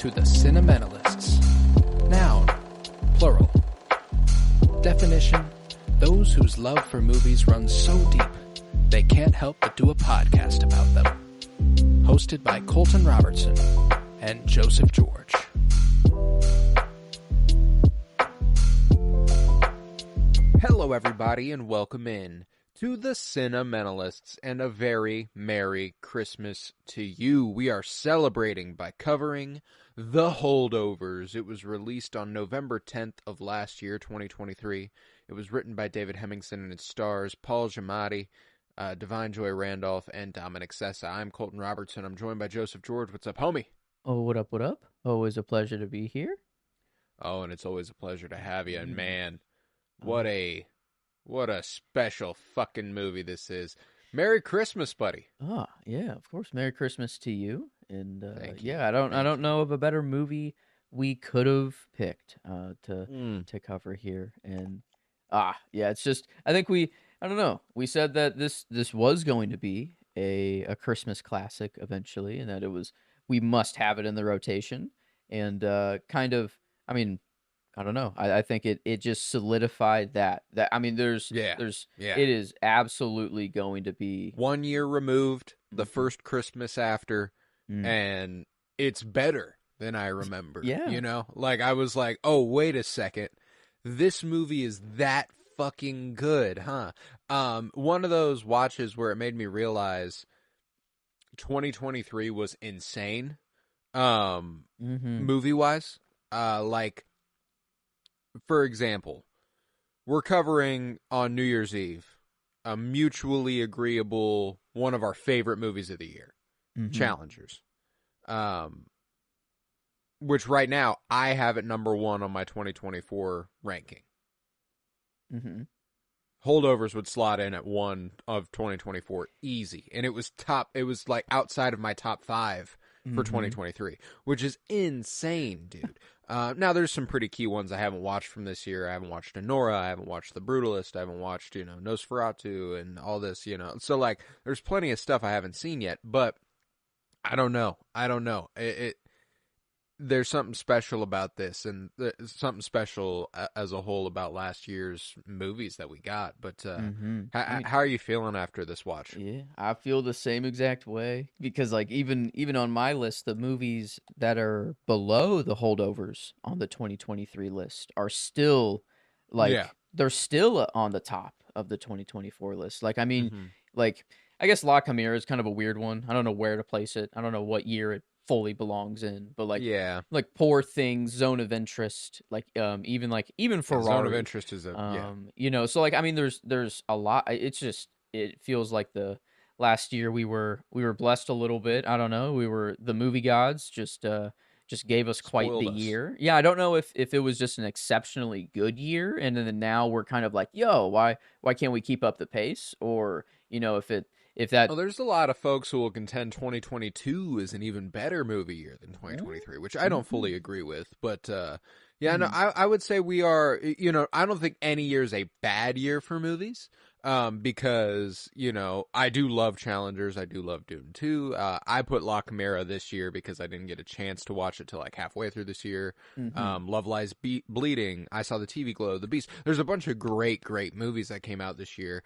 to the Cinementalists. Noun, plural. Definition, those whose love for movies runs so deep, they can't help but do a podcast about them. Hosted by Colton Robertson and Joseph George. Hello everybody and welcome in to the Cinementalists and a very Merry Christmas to you. We are celebrating by covering The Holdovers. It was released on November 10th of last year, 2023. It was written by David Hemmingson and it stars Paul Giamatti, Divine Joy Randolph, and Dominic Sessa. I'm Colton Robertson. I'm joined by Joseph George. What's up, homie? Oh, what up, what up? Always a pleasure to be here. Oh, and it's always a pleasure to have you. And man, what a special fucking movie this is. Merry Christmas, buddy. Ah, yeah, of course. Merry Christmas to you. And Thank you. yeah, I don't know of a better movie we could have picked to cover here. And yeah, it's just I don't know. We said that this was going to be a Christmas classic eventually, and that we must have it in the rotation. And I don't know. I think it just solidified that I mean it is absolutely going to be 1 year removed, the first Christmas after, and it's better than I remember. Yeah. You know? Like I was like, oh, wait a second. This movie is that fucking good, huh? One of those watches where it made me realize 2023 was insane. Movie wise. Like, for example, we're covering on New Year's Eve a mutually agreeable one of our favorite movies of the year, Challengers, which right now I have at number 1 on my 2024 ranking. Holdovers would slot in at 1 of 2024 easy, and it was like outside of my top 5 for 2023, which is insane, dude. Now there's some pretty key ones I haven't watched from this year. I haven't watched Anora, I haven't watched The Brutalist, I haven't watched, Nosferatu and all this, So like there's plenty of stuff I haven't seen yet, but I don't know. There's something special about this, and something special as a whole about last year's movies that we got. But how are you feeling after this watch? Yeah, I feel the same exact way because, like, even on my list, the movies that are below the Holdovers on the 2023 list are still they're still on the top of the 2024 list. Like, I mean, like, I guess La Chimera is kind of a weird one. I don't know where to place it. I don't know what year it fully belongs in, but like Poor Things, Zone of Interest, even Ferrari. Zone of Interest is so like I mean there's a lot. It feels like the last year we were blessed a little bit. I don't know, the movie gods just gave us quite Spoiled the us. year. Yeah, I don't know if it was just an exceptionally good year, and then now we're kind of like, yo, why can't we keep up the pace, or if that. Well, there's a lot of folks who will contend 2022 is an even better movie year than 2023, which I don't fully agree with. But, no, I would say we are, I don't think any year is a bad year for movies, because, I do love Challengers. I do love Dune 2. I put La Chimera this year because I didn't get a chance to watch it till like halfway through this year. Love Lies Bleeding. I saw The TV Glow, The Beast. There's a bunch of great movies that came out this year.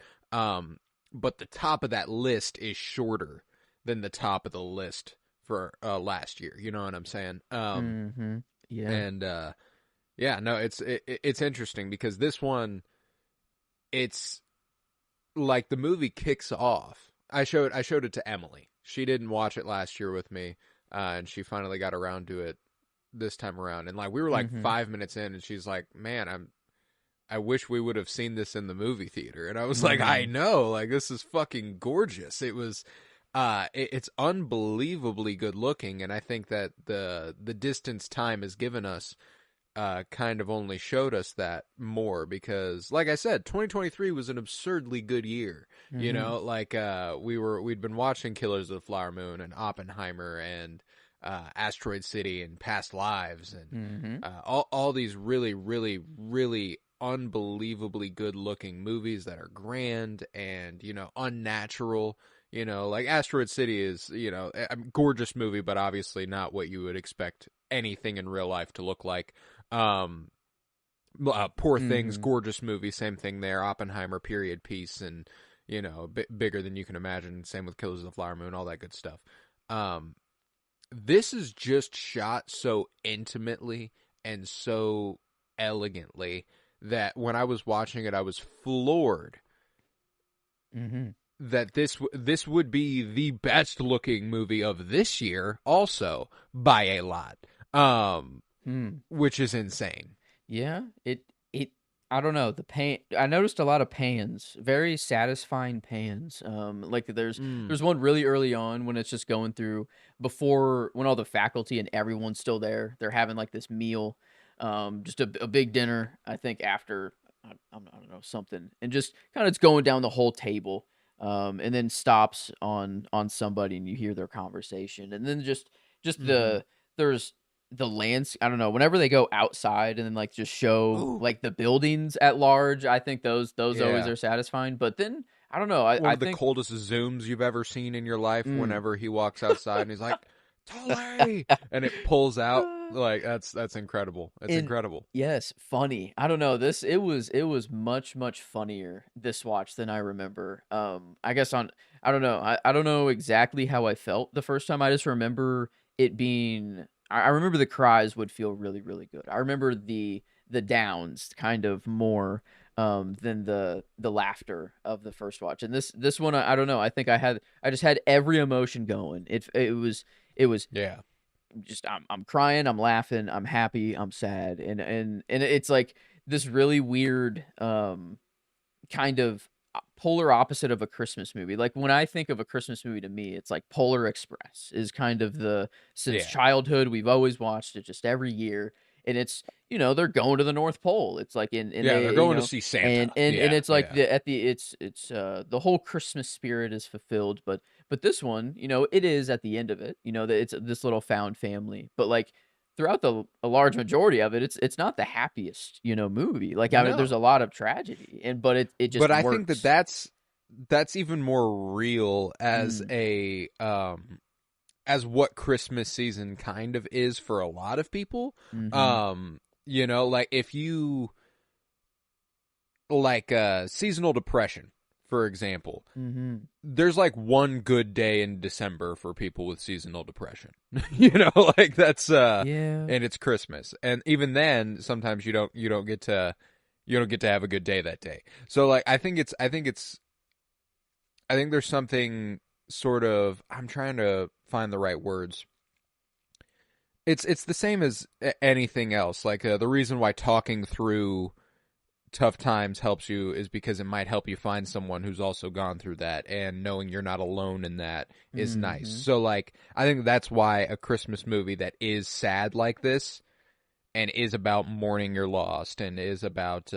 But the top of that list is shorter than the top of the list for last year. You know what I'm saying? Yeah. And no, it's interesting because this one, it's like the movie kicks off. I showed it to Emily. She didn't watch it last year with me, and she finally got around to it this time around. And like we were like 5 minutes in, and she's like, "Man, I wish we would have seen this in the movie theater." And I was like, I know, like, this is fucking gorgeous. It was, it's unbelievably good looking. And I think that the distance time has given us, kind of only showed us that more because, like I said, 2023 was an absurdly good year. Like, we'd been watching Killers of the Flower Moon and Oppenheimer and, Asteroid City and Past Lives and, all these really, really, really unbelievably good looking movies that are grand and unnatural Like Asteroid City is, a gorgeous movie, but obviously not what you would expect anything in real life to look like. Um, Poor Things, Mhm. gorgeous movie, same thing there. Oppenheimer, period piece, and bigger than you can imagine. Same with Killers of the Flower Moon, all that good stuff. Um, this is just shot so intimately and so elegantly that when I was watching it, I was floored Mhm. that this would be the best looking movie of this year, also by a lot, Hmm. which is insane. Yeah, it I don't know, the pan I noticed a lot of pans, very satisfying pans. Like Mm. there's one really early on when it's just going through before when all the faculty and everyone's still there. They're having like this meal, just a big dinner, I think after I don't know, something. And just kind of it's going down the whole table. And then stops on somebody and you hear their conversation. And then just Mm-hmm. there's the lands I don't know, whenever they go outside and then like just show Ooh, like the buildings at large, I think those always yeah. are satisfying. But then I don't know, I One of the think coldest zooms you've ever seen in your life. mm. Whenever he walks outside and he's like, "Tully," and it pulls out, like that's incredible. It's And incredible. yes, funny. I don't know. It was much funnier this watch than I remember. I guess on I don't know. I don't know exactly how I felt the first time. I just remember it being I remember the cries would feel really good. I remember the downs kind of more than the laughter of the first watch. And this one I don't know. I think I just had every emotion going. It was Yeah. just I'm crying, I'm laughing, I'm happy, I'm sad, and it's like this really weird kind of polar opposite of a Christmas movie. Like when I think of a Christmas movie to me, it's like Polar Express is kind of the since Yeah. childhood we've always watched it just every year, and it's they're going to the North Pole. It's like in Yeah. They're they going to see and Santa. and Yeah. it's like Yeah. it's the whole Christmas spirit is fulfilled, but this one it is at the end of it that it's this little found family, but like throughout a large majority of it, it's not the happiest, movie. Like I mean, there's a No. lot of tragedy, but it just But I think that works. that's even more real as Mm, a as what Christmas season kind of is for a lot of people. mhm, Like if you like seasonal depression, for example. mhm. There's like one good day in December for people with seasonal depression. Like that's Yeah. and it's Christmas. And even then sometimes you don't get to have a good day that day. So like I think there's something sort of I'm trying to find the right words. It's the same as anything else. Like the reason why talking through tough times helps you is because it might help you find someone who's also gone through that, and knowing you're not alone in that is nice. Mhm. So like I think that's why a Christmas movie that is sad like this and is about mourning your lost and is about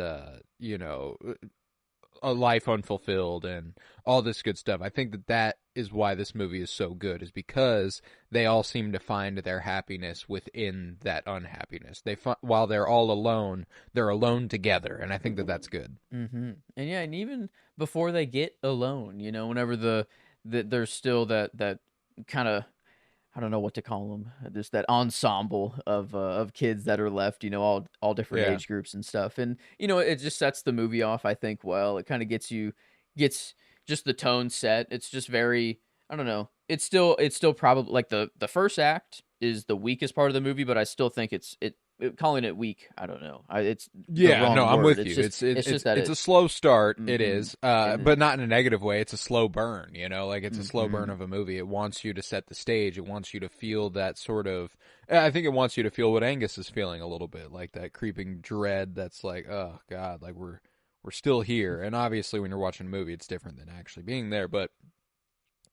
a life unfulfilled and all this good stuff. I think that is why this movie is so good, is because they all seem to find their happiness within that unhappiness. While they're all alone, they're alone together, and I think that that's good. Mhm. And yeah, and even before they get alone, whenever there's still that kind of I don't know what to call them. Just that ensemble of kids that are left, all different Yeah. age groups and stuff. And it just sets the movie off, I think, well. It kind of gets just the tone set. It's just very I don't know. It's still probably like the first act is the weakest part of the movie, but I still think calling it weak, I don't know. It's the Yeah, no, wrong I'm word. with It's you. just it's just that It's a slow start. It mhm. is, And but then not in a negative way. It's a slow burn. Like it's a slow burn mhm. of a movie. It wants you to set the stage. It wants you to feel that sort of. I think it wants you to feel what Angus is feeling a little bit, like that creeping dread. That's like, oh God, like we're still here. And obviously, when you're watching a movie, it's different than actually being there. But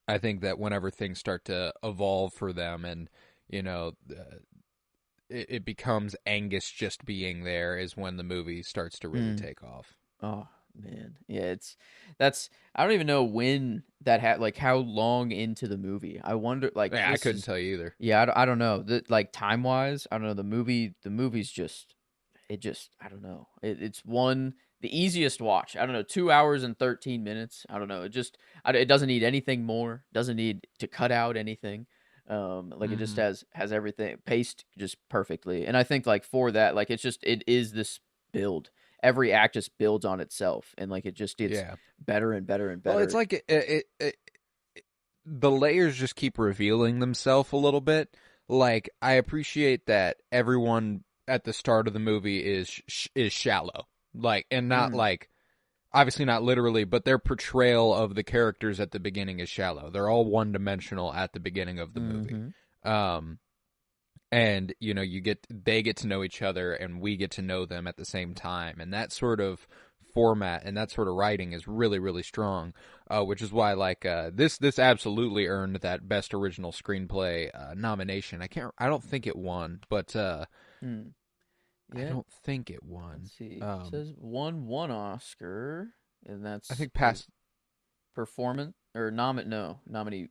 I think that whenever things start to evolve for them, and you know, it becomes Angus just being there, is when the movie starts to really Mm. take off. Oh man, yeah, that's I don't even know when that had like how long into the movie. I wonder like Yeah, I this couldn't is tell you either. yeah, I don't know. Like time wise, I don't know. The movie's just it just, I don't know. It's the easiest watch. I don't know, 2 hours and 13 minutes. I don't know. It doesn't need anything more. Doesn't need to cut out anything. Like it just Mm-hmm. has everything paced just perfectly. And I think like for that, like it is this build. Every act just builds on itself, and like it just gets Yeah. better and better and Well, it's better. like the layers just keep revealing themselves a little bit. Like I appreciate that everyone at the start of the movie is shallow, like, and not Mm, like obviously not literally, but their portrayal of the characters at the beginning is shallow. They're all one dimensional at the beginning of the movie. mm-hmm. Um, and they get to know each other and we get to know them at the same time, and that sort of format and that sort of writing is really really strong, which is why like this absolutely earned that best original screenplay nomination. I don't think it won, but Mm. I Yeah. don't think it won. Let's see. It says won one Oscar, and I that's think past performance or nominee.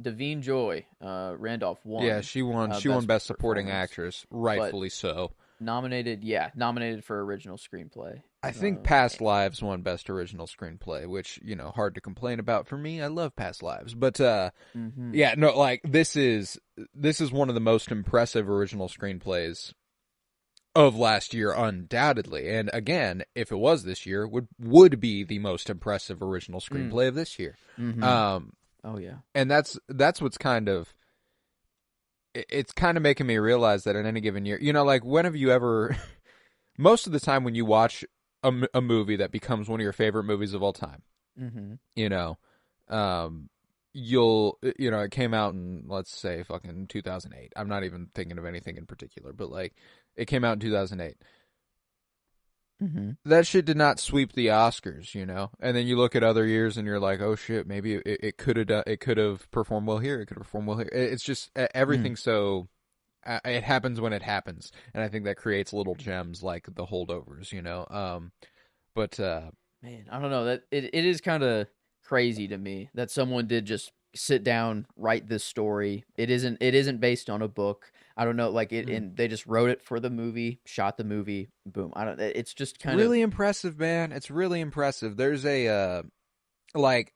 Davine Joy, Randolph Yeah, won she won best best supporting performance, actress, but rightfully so. nominated for original screenplay. I think Um, Past Lives won Best Original Screenplay, which, hard to complain about for me. I love Past Lives. But mm-hmm. yeah, no, like this is one of the most impressive original screenplays of last year undoubtedly. And again, if it was this year, would be the most impressive original Mm, screenplay of this year. mm-hmm. Um Oh yeah. and that's what's kind of it's kind of making me realize that in any given year, like when have you ever most of the time when you watch a movie that becomes one of your favorite movies of all time, Mm-hmm. you know, um, it came out in, let's say, fucking 2008. I'm not even thinking of anything in particular, but like, it came out in 2008. Mm-hmm. That shit did not sweep the Oscars. And then you look at other years and you're like, oh shit, maybe it could have it could have performed well here. It could have performed well here. It's just Mm. everything so it happens when it happens, and I think that creates little gems like the holdovers. But Man, I don't know that it is kind of crazy to me that someone did just sit down write this story. It isn't based on a book. I don't know, like it, mm, and they just wrote it for the movie, shot the movie, boom. I don't. It's just it's kind of really impressive, man. It's really impressive. There's a like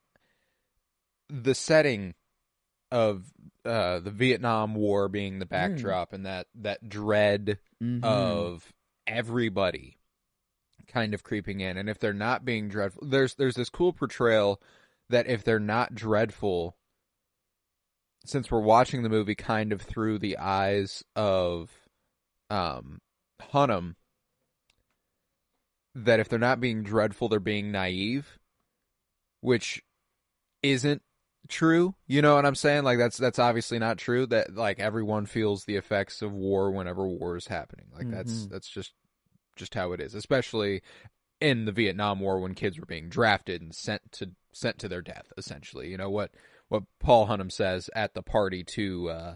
the setting of the Vietnam War being the mm, backdrop, and that dread mm-hmm, of everybody kind of creeping in, and if they're not being dreadful, there's this cool portrayal that if they're not dreadful, since we're watching the movie kind of through the eyes of um Hunnam, that if they're not being dreadful, they're being naive, which isn't true. You know what I'm saying? Like that's obviously not true. That like everyone feels the effects of war whenever war is happening. Like that's mm-hmm, that's just how it is, especially in the Vietnam War when kids were being drafted and sent to their death. Essentially, what Paul Hunnam says at the party to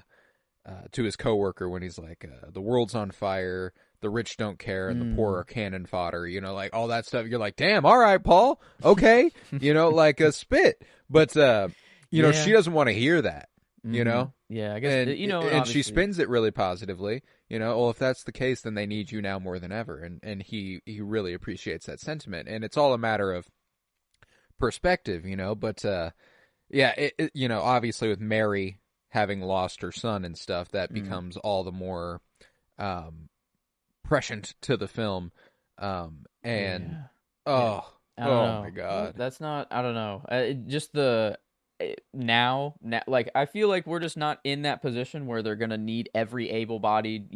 his coworker when he's like, "The world's on fire, the rich don't care, and the poor mm, are cannon fodder." Like all that stuff. You're like, "Damn, all right, Paul, okay." Like a spit, but she yeah, doesn't want to hear that. You mm-hmm, know, yeah. I guess and and and she obviously, spins it really positively. Well, if that's the case, then they need you now more than ever, and he really appreciates that sentiment, and it's all a matter of perspective. But yeah, obviously with Mary having lost her son and stuff, that mm, becomes all the more um, prescient to the film. And yeah. Yeah, I don't oh my know. god, That's not. I don't know. Just now, like I feel like we're just not in that position where they're gonna need every able-bodied,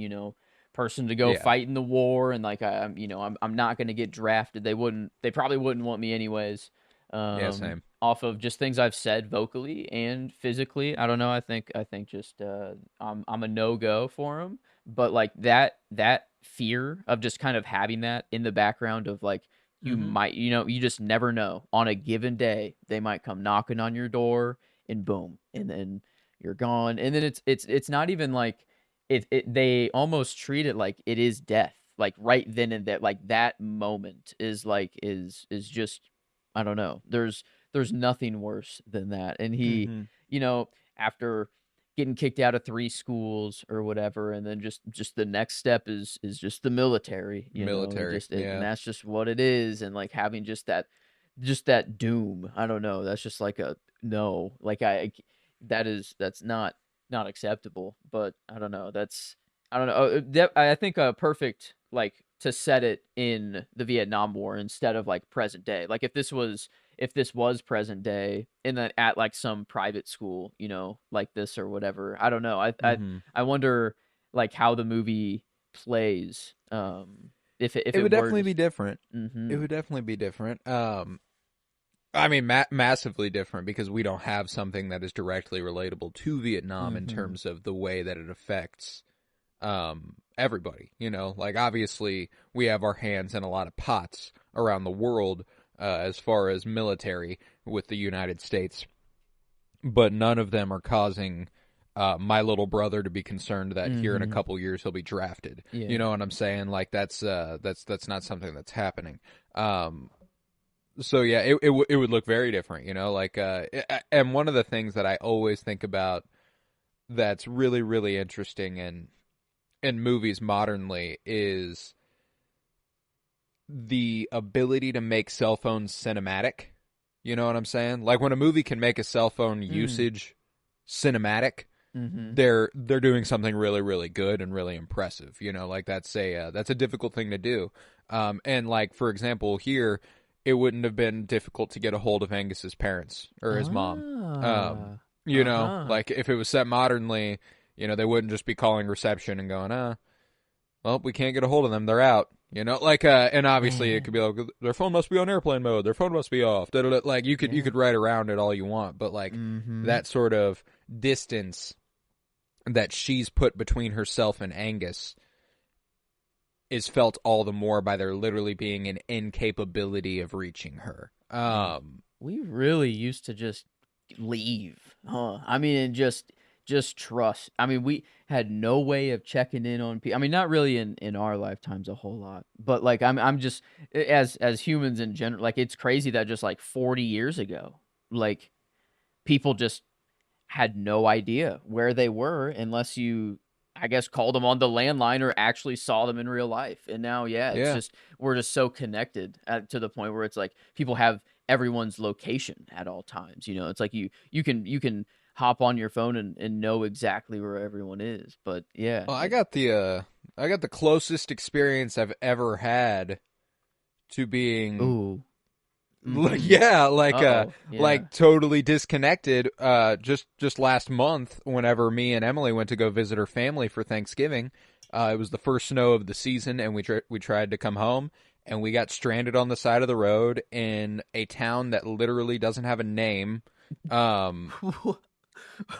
person to go yeah, fight in the war, and like I'm not gonna get drafted. They probably wouldn't want me anyways. yeah, same. Off of just things I've said vocally and physically. I don't know. I think just I'm a no go for them. But like that fear of just kind of having that in the background of like you Mm-hmm. might, you just never know. On a given day, they might come knocking on your door and boom, and then you're gone. And then it's not even like they almost treat it like it is death. Like right then and there, like that moment is like is just I don't know. There's nothing worse than that. And he, Mm-hmm. after getting kicked out of 3 schools or whatever, and then just the next step is just the military, Military, and yeah. that's just what it is, and like having just that doom. I don't know. That's just like a no. Like that's not acceptable. But I don't know. I don't know. I think a perfect like to set it in the Vietnam War instead of like present day. Like if this was present day and then at like some private school, like this or whatever. I don't know. Hmm. I wonder like how the movie plays. If It it would were definitely to. be different. It Mm-hmm. would definitely be different. I mean, massively different because we don't have something that is directly relatable to Vietnam in Mm-hmm. terms of the way that it affects everybody. Like obviously we have our hands in a lot of pots around the world as far as military with the United States, but none of them are causing my little brother to be concerned that here in a Mm-hmm. couple years he'll be drafted. You Yeah. know what I'm saying? Like that's not something that's happening. So yeah, it would look very different. Like and one of the things that I always think about that's really really interesting in movies modernly is the ability to make cell phones cinematic. You know what I'm saying? Like when a movie can make a cell phone Mm. usage cinematic, Mm-hmm. they're doing something really really good and really impressive. Like that's a difficult thing to do. And like for example here, it wouldn't have been difficult to get a hold of Angus's parents or his mom. Ah. Uh-huh. Like if it was set modernly, they wouldn't just be calling reception and going, well, we can't get a hold of them. They're out. Like, and obviously it Man. could be like their phone must be on airplane mode. Their phone must be off. Da, da, da. Like you Yeah. could write around it all you want, but like Mm-hmm. that sort of distance that she's put between herself and Angus is felt all the more by there literally being an incapability of reaching her. Man. We really used to just leave, huh? I mean, and just trust. I mean, we had no way of checking in on people. I mean, not really in our lifetimes a whole lot, but like I'm just as humans in general, like it's crazy that just like 40 years ago, like people just had no idea where they were unless you, I guess, called them on the landline or actually saw them in real life. And now, yeah, it's Yeah. just we're just so connected to the point where it's like people have everyone's location at all times. It's like you can hop on your phone and know exactly where everyone is. But yeah, Well, I got the closest experience I've ever had to being ooh, like mm-hmm. yeah, Uh-oh, yeah. like totally disconnected just last month whenever me and Emily went to go visit her family for Thanksgiving. It was the first snow of the season and we tried to come home and we got stranded on the side of the road in a town that literally doesn't have a name. Um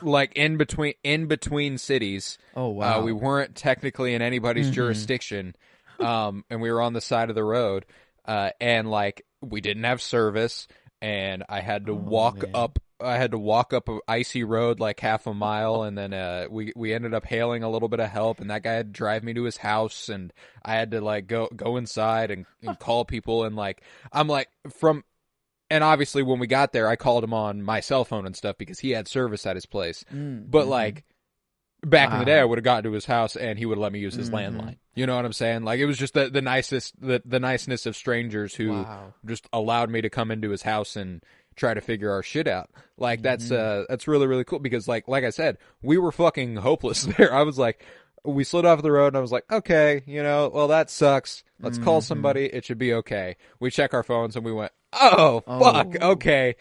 like in between cities. Oh We wow. weren't technically in anybody's Mm-hmm. jurisdiction, and we were on the side of the road, and like we didn't have service, and Oh man. I had to walk up a icy road like half a mile, and then we ended up hailing a little bit of help, and that guy had to drive me to his house, and I had to like go inside and call people, and like I'm like from and obviously when we got there I called him on my cell phone and stuff because he had service at his place, but Mm-hmm. like back in the day I Wow. would have gotten to his house and he would let me use his Mm-hmm. landline. You know what I'm saying? Like it was just the nicest the niceness of strangers who Wow. just allowed me to come into his house and try to figure our shit out. Like Mm-hmm. that's really really cool because like I said, we were fucking hopeless there. I was like we slid off the road and I was like, okay, well that sucks. Let's call Mm-hmm. somebody. It should be okay. We check our phones and we went, oh fuck, Oh. okay.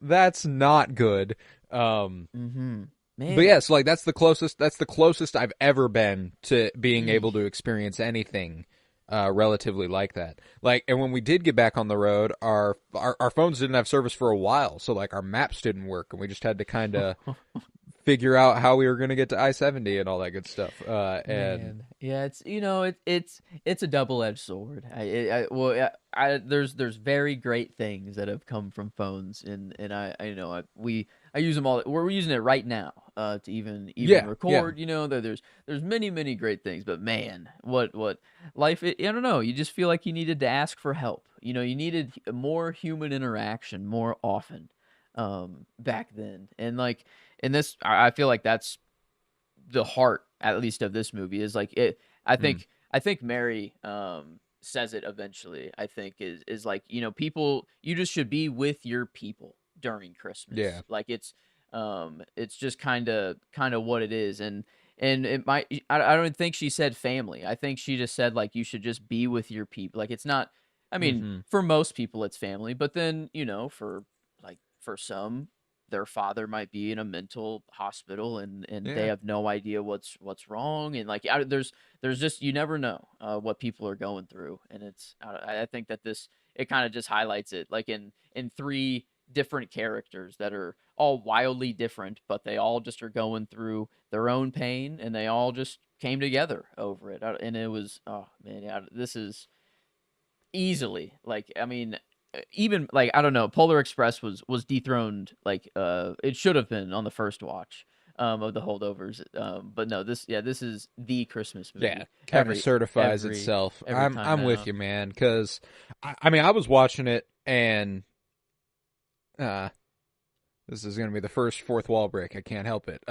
That's not good. Mm-hmm. But yeah, Man. so like that's the closest I've ever been to being able Eesh. to experience anything relatively like that. Like, and when we did get back on the road, our phones didn't have service for a while, so like our maps didn't work, and we just had to kind of figure out how we were going to get to I-70 and all that good stuff. And Man, yeah, it's a double-edged sword. Well, there's very great things that have come from phones, and I use them all. We're using it right now, to even yeah, yeah. record. There's many great things, but man, what life? I don't know. You just feel like you needed to ask for help. You needed more human interaction more often. back then. And like in this, I feel like that's the heart, at least, of this movie is like it. Mm. I think Mary says it eventually. I think is like, people, you just should be with your people during Yeah. Christmas. Like it's just kind of what it is. And it might, I don't think she said family. I think she just said like you should just be with your people. Like it's not, I mean, Mm-hmm. for most people it's family, but then, for some, their father might be in a mental hospital, and they Yeah. have no idea what's wrong, and like there's just, you never know what people are going through. And it's, I think that this, it kind of just highlights it, like in three different characters that are all wildly different, but they all just are going through their own pain, and they all just came together over it. And it was, oh man, yeah, this is easily, like, I mean, even like, I don't know, Polar Express was dethroned, like it should have been on the first watch of the Holdovers. But no, this is the Christmas Yeah, movie kind of certifies itself. every time I'm with now. you, man, because I mean I was watching it, and uh, this is going to be the first fourth wall break. I can't help it.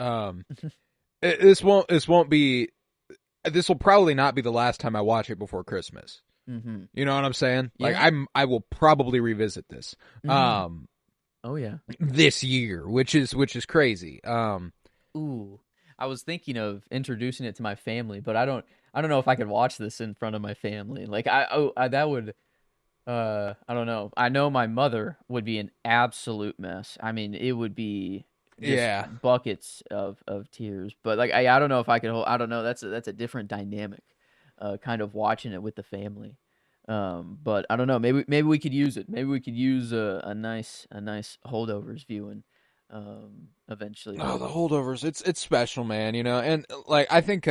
This won't be. This will probably not be the last time I watch it before Christmas. Mm-hmm. You know what I'm saying? Like Yeah. I will probably revisit this. Mm-hmm. Oh yeah. This year, which is crazy. Ooh, I was thinking of introducing it to my family, but I don't know if I could watch this in front of my family. Like that would, I don't know. I know my mother would be an absolute mess. I mean, it would be just Yeah. buckets of tears. But like I don't know if I could hold. I don't know. That's a different dynamic, kind of watching it with the family. But I don't know. Maybe we could use it. Maybe we could use a nice holdovers viewing, eventually. Oh, But the Holdovers. It's special, man, and like I think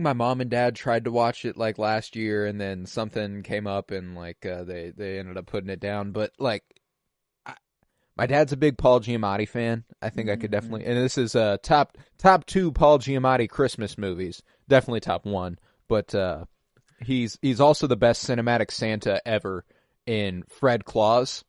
my mom and dad tried to watch it like last year, and then something came up, and like they ended up putting it down. But like, my dad's a big Paul Giamatti fan. I think I could mm-hmm. definitely, and this is top two Paul Giamatti Christmas movies. Definitely top one, but he's also the best cinematic Santa ever in Fred Claus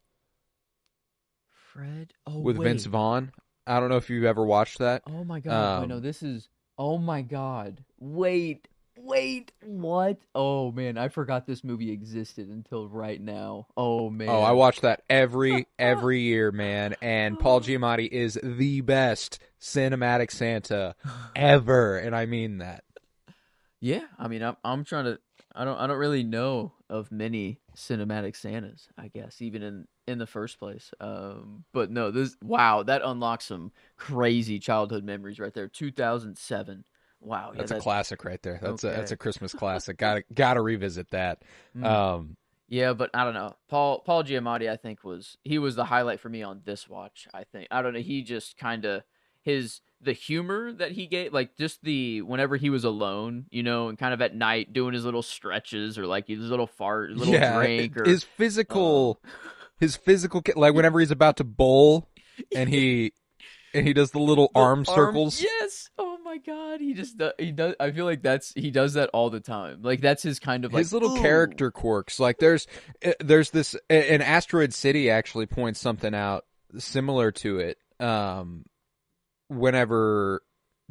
Fred. Oh with Vince wait. Vaughn. I don't know if you've ever watched that. Oh my God. Wait, no, Um, this is. Oh my God. Wait. Wait. What? Oh man, I forgot this movie existed until right now. Oh Oh, I man. watch that every year, man. And Paul Giamatti is the best cinematic Santa ever, and I mean that. Yeah, I mean, I'm trying to. I don't really know of many cinematic Santas, I guess, even in the first place. But no, this, wow, that unlocks some crazy childhood memories right there. 2007. Wow, yeah, That's a that classic right there. That's okay. a Christmas classic. Gotta revisit that. Hmm. Um, Yeah, but I don't know. Paul Giamatti, I think, was the highlight for me on this watch. I think, I don't know. He just kind of, the humor that he gave, like just the, whenever he was alone, and kind of at night doing his little stretches, or like his little fart, his little yeah, drink, or his um, like whenever he's about to bowl, and he does the little the arm arm. circles. Yes. Oh my God. He does. I feel like he does that all the time. Like that's his kind of like, His little ooh. character quirks, like there's this, an Asteroid City actually points something out similar to it. Whenever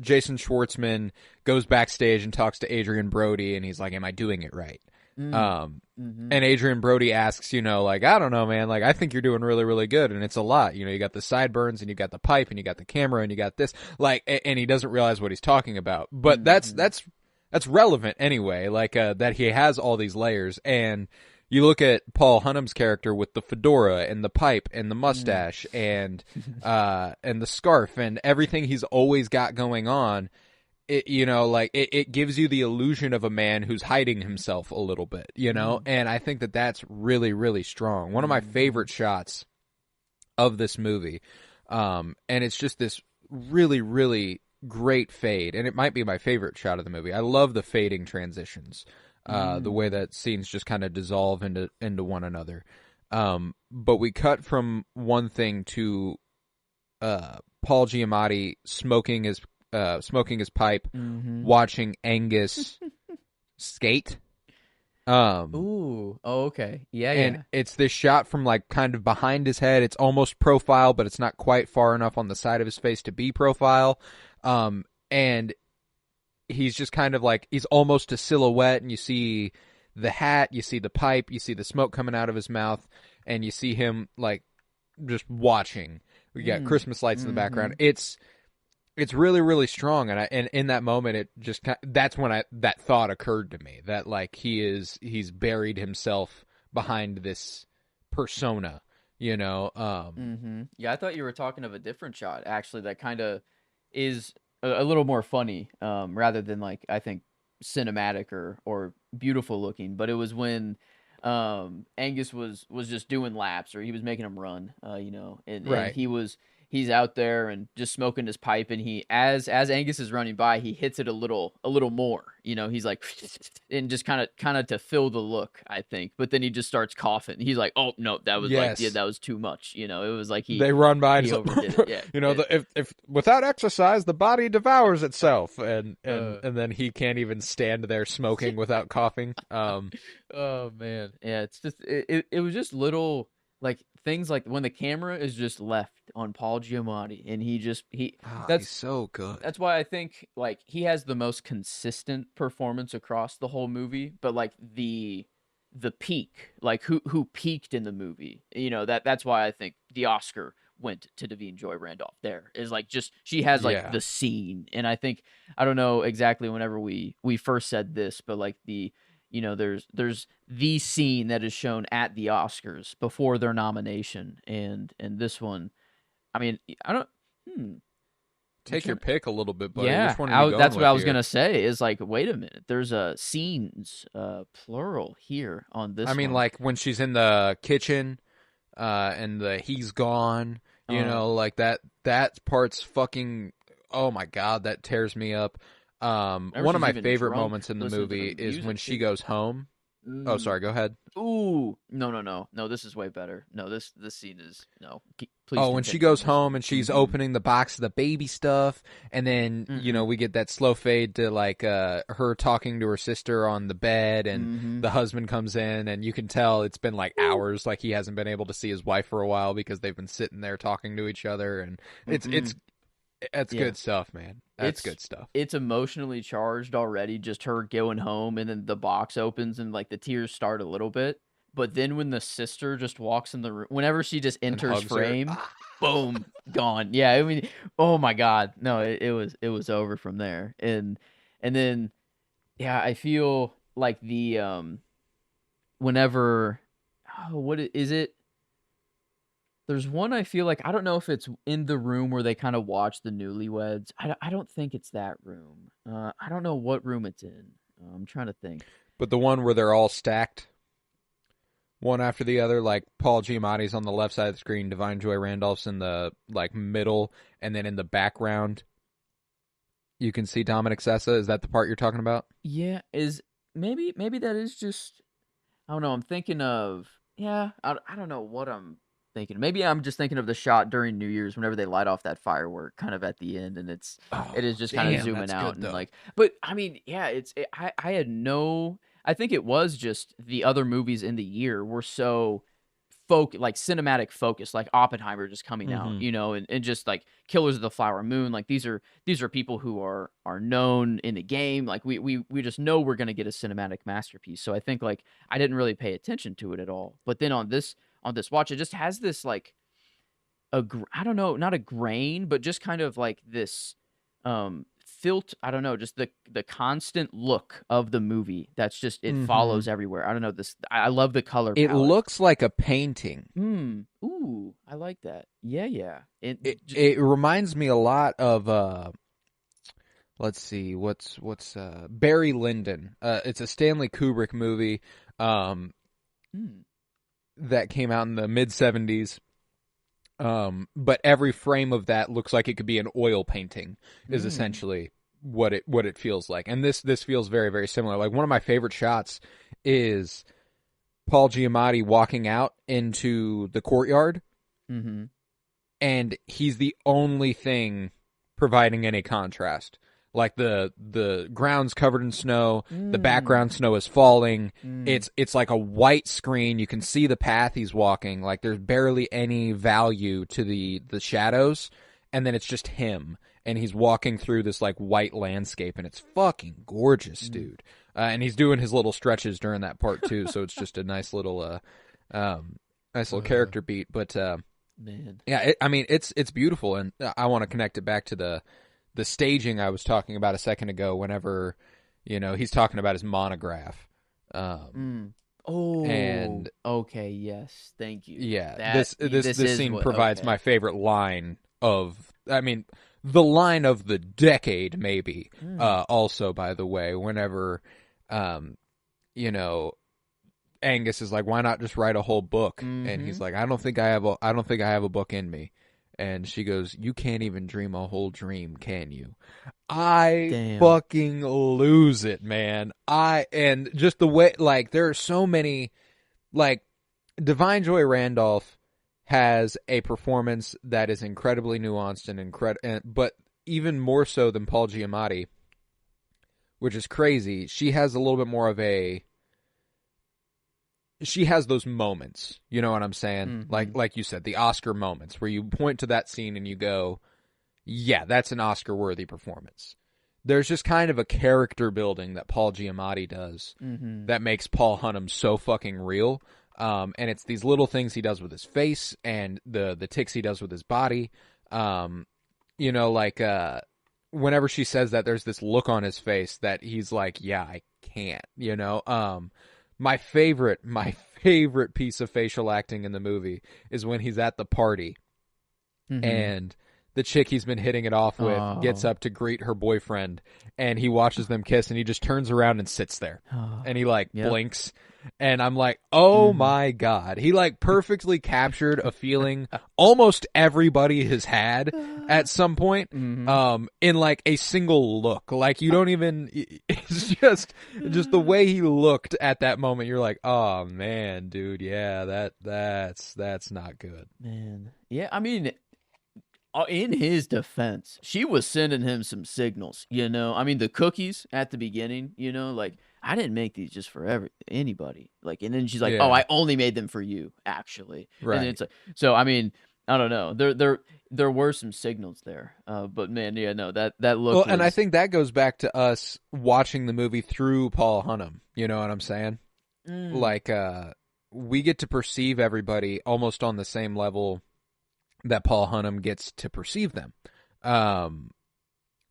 Jason Schwartzman goes backstage and talks to Adrian Brody, and he's like, "Am I doing it right?" Mm. Um, Mm-hmm. and Adrian Brody asks, like, "I don't know, man. Like, I think you're doing really, really good, and it's a lot. You got the sideburns, and you got the pipe, and you got the camera, and you got this. Like, and he doesn't realize what he's talking about. But Mm-hmm. that's relevant anyway. Like, that he has all these layers, and you look at Paul Hunnam's character with the fedora and the pipe and the Mm. mustache and the scarf and everything he's always got going on. It gives you the illusion of a man who's hiding himself a little bit. Mm. And I think that that's really, really strong. One of my Mm-hmm. favorite shots of this movie, and it's just this really, really great fade, and it might be my favorite shot of the movie. I love the fading transitions, the way Mm. that scenes just kind of dissolve into one another. But we cut from one thing to Paul Giamatti smoking his pipe, Mm-hmm. watching Angus skate. Ooh. Oh, okay. Yeah, And yeah. it's this shot from like kind of behind his head. It's almost profile, but it's not quite far enough on the side of his face to be profile. And he's just kind of like he's almost a silhouette, and you see the hat, you see the pipe, you see the smoke coming out of his mouth, and you see him like just watching. We got Mm. Christmas lights in the Mm-hmm. background. It's really really strong, and in that moment it just that's when that thought occurred to me that like he's buried himself behind this persona, you know. Mm-hmm. Yeah, I thought you were talking of a different shot, actually, that kind of is a little more funny, rather than like I think cinematic or beautiful looking. But it was when Angus was just doing laps, or he was making them run, and Right. he's out there and just smoking his pipe, and he as Angus is running by, he hits it a little more. He's like, and just kind of to fill the look, I think. But then he just starts coughing. He's like, "Oh no, that was like, yeah, Yes. that was too much." It was like he They run by and he it's overdid it. like, Yeah. if without exercise the body devours itself, and and Uh, and then he can't even stand there smoking without coughing. oh man, yeah. It's just it was just little like things like when the camera is just left on Paul Giamatti, and he He's that's so good. that's why I think like he has the most consistent performance across the whole movie, but like the peak, like who peaked in the movie, that's why I think the Oscar went to Davine Joy Randolph. There is like just she has like Yeah. the scene, and I think I don't know exactly whenever we first said this, but like there's the scene that is shown at the Oscars before their nomination, and this one, I mean, I don't. Hmm, I'm Take your trying. pick a little bit, buddy. Yeah, Which one are you going that's what I with was here? gonna say. Is like, wait a minute. There's scenes, plural here on I this mean, one. like when she's in the kitchen, and the he's gone, Uh, like that part's fucking. Oh my god, that tears me up. Whenever One of she's my even favorite drunk, moments in the listening to the movie is when music she too. goes home. Oh, Mm. sorry. Go ahead. Ooh, no, no, no, no. This is way better. No, this scene is no. Please Oh, when she continue on goes this home one. and she's Mm-mm. opening the box of the baby stuff, and then Mm-mm. we get that slow fade to like her talking to her sister on the bed, and Mm-hmm. the husband comes in, and you can tell it's been like Ooh. hours, like he hasn't been able to see his wife for a while because they've been sitting there talking to each other, and it's Mm-mm. it's it's Yeah. good stuff, man. That's it's good stuff. it's emotionally charged already, just her going home, and then the box opens and like the tears start a little bit, but then when the sister just walks in the room, whenever she just And enters hugs her. frame, boom, gone. Yeah, I mean, oh my god, no, it was over from there. And then yeah, I feel like the whenever, oh, is it, there's one I feel like, I don't know if it's in the room where they kind of watch the newlyweds. I don't think it's that room. I don't know what room it's in. I'm trying to think. But the one where they're all stacked, one after the other, like Paul Giamatti's on the left side of the screen, Divine Joy Randolph's in the like middle, and then in the background you can see Dominic Sessa. Is that the part you're talking about? Yeah, is maybe that is just, I don't know. I'm thinking of, yeah. I don't know what I'm thinking. Maybe I'm just thinking of the shot during New Year's whenever they light off that firework kind of at the end, and it Oh, is just kind of damn, zooming that's out good and though. like. But I mean, yeah, I had no. I think it was just the other movies in the year were so like cinematic focus, like Oppenheimer just coming out, Mm-hmm. and just like Killers of the Flower Moon, like these are people who are known in the game, like we just know we're going to get a cinematic masterpiece. So I think like I didn't really pay attention to it at all, but then on this watch, it just has this like I don't know, not a grain, but just kind of like this I don't know, just the constant look of the movie that's just, it Mm-hmm. follows everywhere. I don't know, this I love the color It palette. looks like a painting. Ooh, I like that. Yeah, yeah. It reminds me a lot of let's see, what's Barry Lyndon. It's a Stanley Kubrick movie um mm, that came out in the mid 70s. But every frame of that looks like it could be an oil painting, is mm, essentially what it feels like. And this feels very, very similar. Like one of my favorite shots is Paul Giamatti walking out into the courtyard, mm-hmm. and he's the only thing providing any contrast. Like the ground's covered in snow, the Mm. background snow is falling. Mm. It's like a white screen. You can see the path he's walking. Like there's barely any value to the shadows, and then it's just him, and he's walking through this like white landscape, and it's fucking gorgeous, Mm. dude. And he's doing his little stretches during that part too, so it's just a nice little Uh, character beat. But man. yeah, I mean it's beautiful, and I want to connect it back to the staging I was talking about a second ago. Whenever he's talking about his monograph, Mm. Oh, and okay. Yes. Thank you. yeah, That this this is scene what. provides my Okay. favorite line of. I mean, the line of the decade, maybe. Mm. Also, by the way, whenever, um, you know, Angus is like, "Why not just write a whole book?" And Mm-hmm. he's like, I don't think I have a book in me." And she goes, "You can't even dream a whole dream, can you?" I Damn. fucking lose it, man. And just the way, like, there are so many, like, Divine Joy Randolph has a performance that is incredibly nuanced but even more so than Paul Giamatti, which is crazy. She has a little bit more of a she has those moments, you know what I'm saying? Mm-hmm. Like you said, the Oscar moments where you point to that scene and you go, "Yeah, that's an Oscar-worthy performance." There's just kind of a character building that Paul Giamatti does Mm-hmm. that makes Paul Hunnam so fucking real. And it's these little things he does with his face and the ticks he does with his body. Um, like whenever she says that, there's this look on his face that he's like, "Yeah, I can't." My favorite piece of facial acting in the movie is when he's at the party Mm-hmm. and the chick he's been hitting it off with gets Oh. up to greet her boyfriend, and he watches them kiss, and he just turns around and sits there, Oh. and he like Yep. blinks, and I'm like, oh Mm-hmm. my god, he like perfectly captured a feeling almost everybody has had at some point, Mm-hmm. in like a single look. Like you don't even, it's just the way he looked at that moment. You're like, oh man, dude, yeah, that's not good. Man. Yeah, I mean, in his defense, she was sending him some signals, you know. I mean, the cookies at the beginning, you know, like I didn't make these just for anybody. Like, and then she's like, "Oh, Yeah, I only made them for you, actually." And then right. it's like, so I mean, I don't know. There were some signals there. But man, yeah, no, that Well, look and I was. think that goes back to us watching the movie through Paul Hunnam. You know what I'm saying? Mm, Like, we get to perceive everybody almost on the same level that Paul Hunnam gets to perceive them. Um,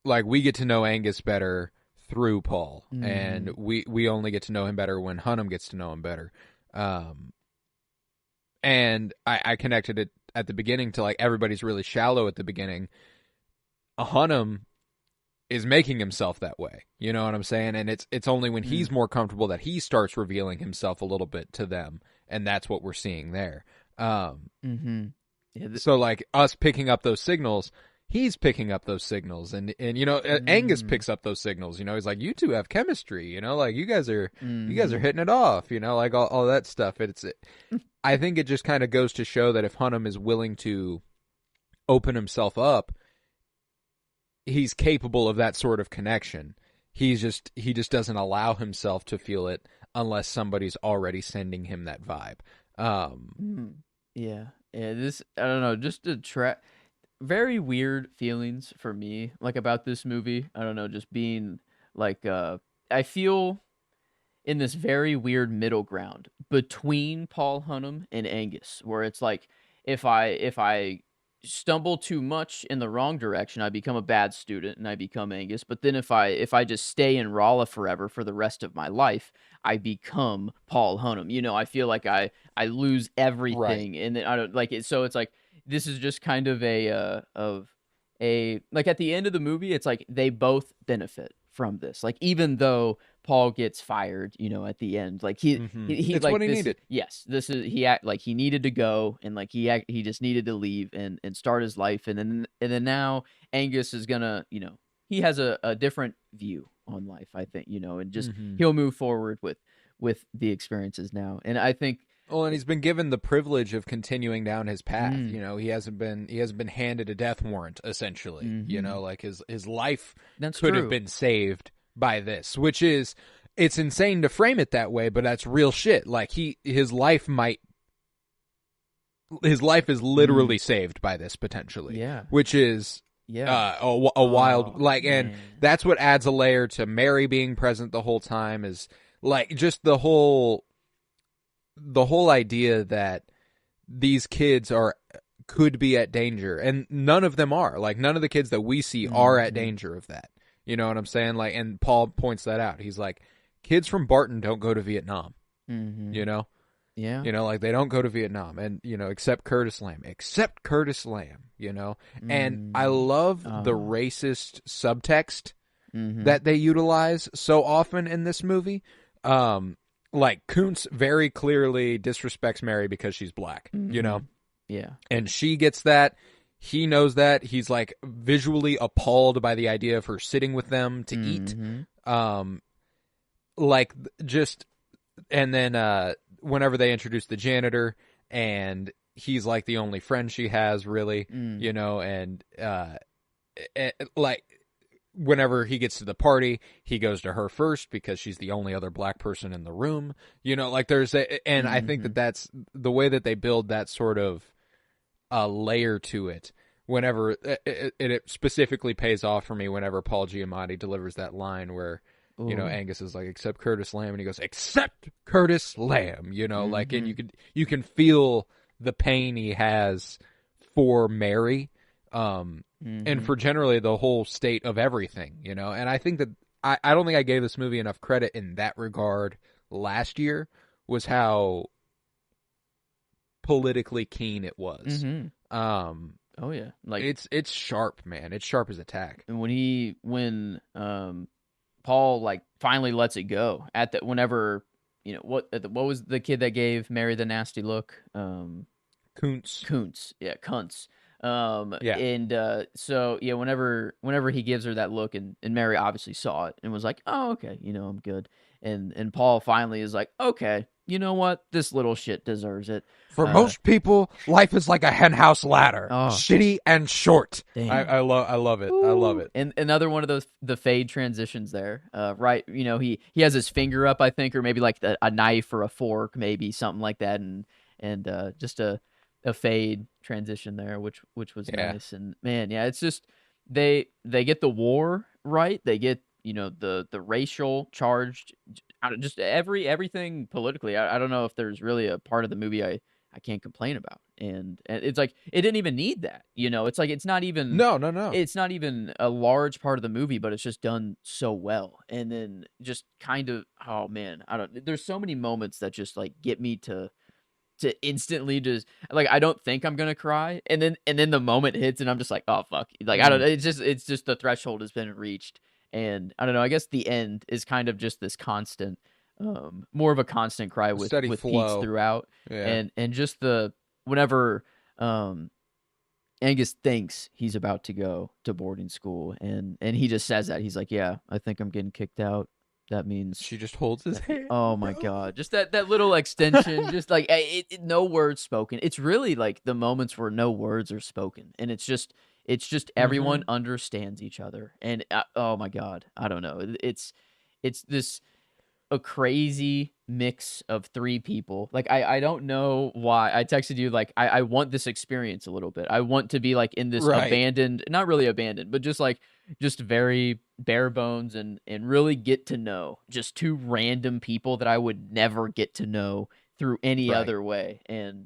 like we get to know Angus better through Paul, and mm, we only get to know him better when Hunnam gets to know him better. Um, and I connected it at the beginning to like everybody's really shallow at the beginning. Hunnam is making himself that way. You know what I'm saying? And it's only when mm, he's more comfortable that he starts revealing himself a little bit to them, and that's what we're seeing there. Um, mm-hmm. Yeah. so like us picking up those signals, he's picking up those signals, and Angus Mm, picks up those signals. He's like, "You two have chemistry. Like you guys are mm-hmm. hitting it off. Like all that stuff." I think it just kind of goes to show that if Hunnam is willing to open himself up, he's capable of that sort of connection. He just doesn't allow himself to feel it unless somebody's already sending him that vibe. Mm. Yeah. Yeah. This, I don't know, just a track. Very weird feelings for me, like about this movie. I don't know, just being like, I feel in this very weird middle ground between Paul Hunnam and Angus, where it's like if I stumble too much in the wrong direction, I become a bad student and I become Angus. But then if I just stay in Rolla forever for the rest of my life, I become Paul Hunnam. You know, I feel like I lose Right. everything, and then I don't like it. So it's like this is just kind of a like at the end of the movie, it's like they both benefit from this. Like even though Paul gets fired, you know, at the end. Like he It's what like he this. needed. Yes, this is he act like he needed to go, and like he just needed to leave and start his life, and then now Angus is gonna, you know, he has a different view on life, I think, you know, and just Hmm. he'll move forward with the experiences now, and I think Well, and he's been given the privilege of continuing down his path. Mm, You know, he hasn't been handed a death warrant, essentially. You mm-hmm. know, like his life That's could have true. been saved by this, which is it's insane to frame it that way, but that's real shit. Like his life is Mm, literally saved by this potentially, yeah, which is yeah. a wild Oh like, and man. that's what adds a layer to Mary being present the whole time is like just the whole idea that these kids could be at danger, and none of them are. Like none of the kids that we see are at Mm-hmm. danger of that. You know what I'm saying? Like, and Paul points that out. He's like, kids from Barton don't go to Vietnam. Mm-hmm. You know, Yeah. like they don't go to Vietnam, and except Curtis Lamb. And I Mm. love the Oh. racist subtext Mm-hmm. that they utilize so often in this movie. Like Kuntz very clearly disrespects Mary because she's black, Mm-hmm. Yeah. and she gets that. He knows that. He's like visually appalled by the idea of her sitting with them to eat. Mm-hmm. Um, like just, and then whenever they introduce the janitor, and he's like the only friend she has, really, Mm. and like whenever he gets to the party, he goes to her first because she's the only other black person in the room. Like and I think Mm-hmm. that that's the way that they build that sort of a layer to it. Whenever it specifically pays off for me, whenever Paul Giamatti delivers that line where Ooh. Angus is like, "Except Curtis Lamb," and he goes, "Except Curtis Lamb," like, and Mm-hmm. you can feel the pain he has for Mary, and Mm-hmm. for generally the whole state of everything, and I think that I don't think I gave this movie enough credit in that regard last year, was how politically keen it was. Mm-hmm. Um, Oh yeah. Like it's sharp, man. It's sharp as a tack. when Paul like finally lets it go at the whenever what was the kid that gave Mary the nasty look? Kuntz. Kuntz. Yeah, Kuntz. Yeah. And so yeah, whenever he gives her that look, and Mary obviously saw it and was like, "Oh, okay, I'm good." And Paul finally is like, "Okay, you know what? This little shit deserves it." For Uh most people, life is like a henhouse ladder, oh, shitty and short. damn. I love it. I love Ooh. it. And another one of those the fade transitions there. Right, he has his finger up, I think, or maybe like a knife or a fork, maybe something like that, and just a fade transition there, which was Yeah. nice. And man, yeah, it's just they get the war right. They get the racial charged, just everything politically. I don't know if there's really a part of the movie I can't complain about. And it's like it didn't even need that. It's like No, no, no. it's not even a large part of the movie, but it's just done so well. And then just kind of, oh man, I don't. There's so many moments that just like get me to instantly just like I don't think I'm gonna cry, and then the moment hits, and I'm just like, oh fuck, like I don't. Mm. It's just the threshold has been reached, and I don't know. I guess the end is kind of just this constant, more of a constant cry with Steady peaks flow. throughout, Yeah. and just the whenever Angus thinks he's about to go to boarding school, and he just says that he's like, "Yeah, I think I'm getting kicked out. That means She just holds his hand. oh my No. god, just that little extension, just like no words spoken. It's really like the moments where no words are spoken, and it's just everyone Mm-hmm. understands each other, and oh my god, I don't know. It's this a crazy mix of three people. Like I don't know why. I texted you like I want this experience a little bit. I want to be like in this Right. abandoned, not really abandoned, but just very bare bones and really get to know just two random people that I would never get to know through any Right. other way. And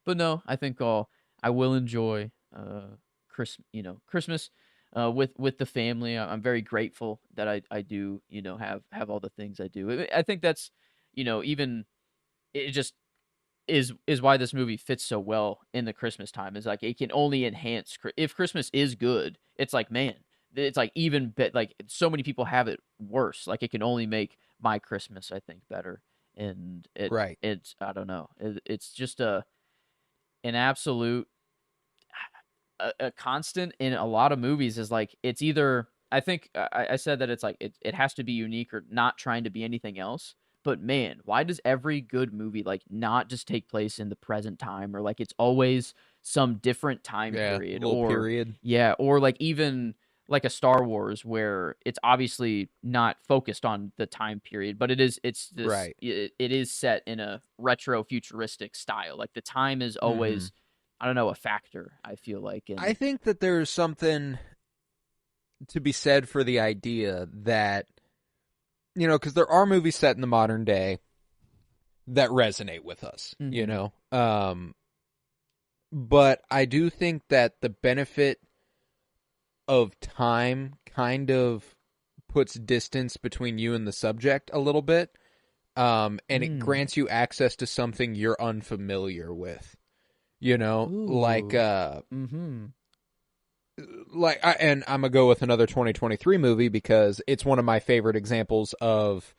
but no, I think I will enjoy Christmas with the family. I'm very grateful that I do have all the things I do. I think that's even it just is why this movie fits so well in the Christmas time. Is like it can only enhance if Christmas is good. It's like man, it's like even like so many people have it worse. Like it can only make my Christmas I think better. And Right. it's I don't know. It's just an absolute a constant in a lot of movies is like it's either I think I said that it's like it has to be unique or not trying to be anything else. But man, why does every good movie like not just take place in the present time, or like it's always some different time Yeah, period, little or period. yeah, or like even like a Star Wars where it's obviously not focused on the time period, but Right. it is set in a retro futuristic style. Like the time is Mm-hmm. always, I don't know, a factor, I feel like. I And think that there's something to be said for the idea that, because there are movies set in the modern day that resonate with us, mhm. But I do think that the benefit of time kind of puts distance between you and the subject a little bit. And it Mm. grants you access to something you're unfamiliar with, like, Ooh. Mhm. and I'm gonna go with another 2023 movie because it's one of my favorite examples of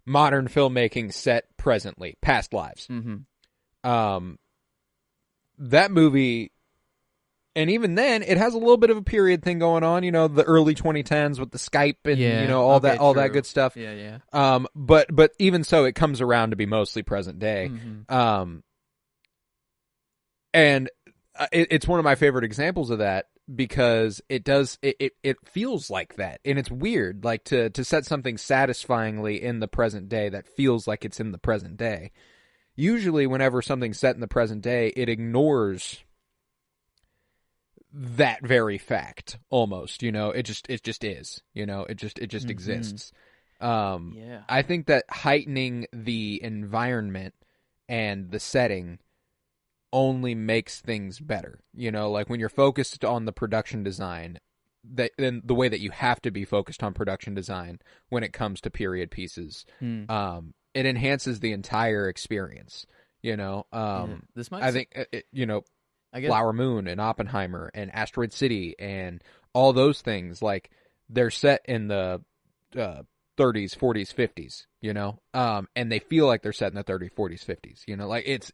modern filmmaking set presently, Past Lives. Mhm. Um, that movie, and even then, it has a little bit of a period thing going on. The early 2010s with the Skype and Yeah. all that Okay, all that good true. stuff. Yeah, yeah. But even so, it comes around to be mostly present day. Mhm. And it's one of my favorite examples of that because it feels like that, and it's weird, like to set something satisfyingly in the present day that feels like it's in the present day. Usually, whenever something's set in the present day, it ignores that very fact almost. It just is. It just Mhm. exists. Yeah. I think that heightening the environment and the setting only makes things better. Like when you're focused on the production design, that then the way that you have to be focused on production design when it comes to period pieces, Hmm. it enhances the entire experience. Yeah. This might I think I guess Flower Moon and Oppenheimer and Asteroid City and all those things, like they're set in the uh, 30s, 40s, 50s, and they feel like they're set in the 30s, 40s, 50s, like it's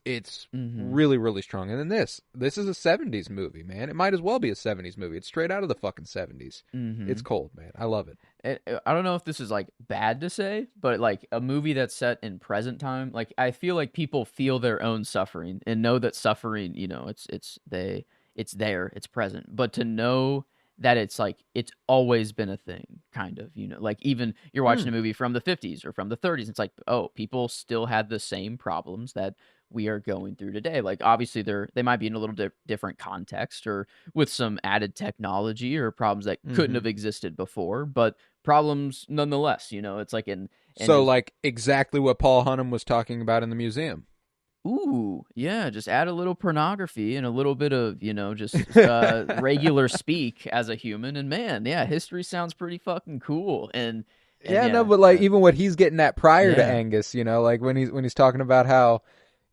mhm. really, really strong. And then this is a 70s movie, man. It might as well be a 70s movie. It's straight out of the fucking 70s. It's Mhm. cold, man. I love it. I don't know if this is like bad to say, but like a movie that's set in present time, like I feel like people feel their own suffering and know that suffering, it's there, it's present. But to know that it's like it's always been a thing, kind of, like even you're watching Mm. a movie from the 50s or from the 30s, it's like, oh, people still had the same problems that we are going through today. Like obviously they might be in a little different context or with some added technology or problems that couldn't Hmm. have existed before, but problems nonetheless. It's like and So, is like, exactly what Paul Hunnam was talking about in the museum. ooh, yeah, just add a little pornography and a little bit of, just regular speak as a human, and man, yeah, history sounds pretty fucking cool. And Yeah, no, yeah, but like even what he's getting at prior to yeah. Angus, like when he's talking about how,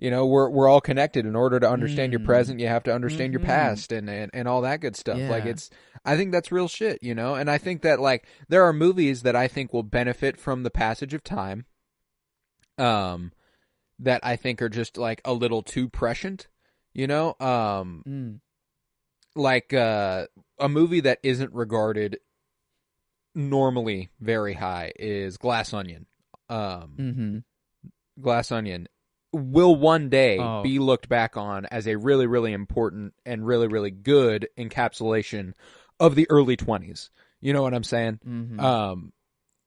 we're all connected. In order to understand your Mm. present, you have to understand your Mm-hmm. past and all that good stuff. Like Yeah. I think that's real shit, and I think that like there are movies that I think will benefit from the passage of time, um, that I think are just like a little too prescient, Mm. like a movie that isn't regarded normally very high is Glass Onion. Um, Mm-hmm. Glass Onion will one day Oh. be looked back on as a really, really important and really, really good encapsulation of the early 20s. You know what I'm saying? Mm-hmm. Um,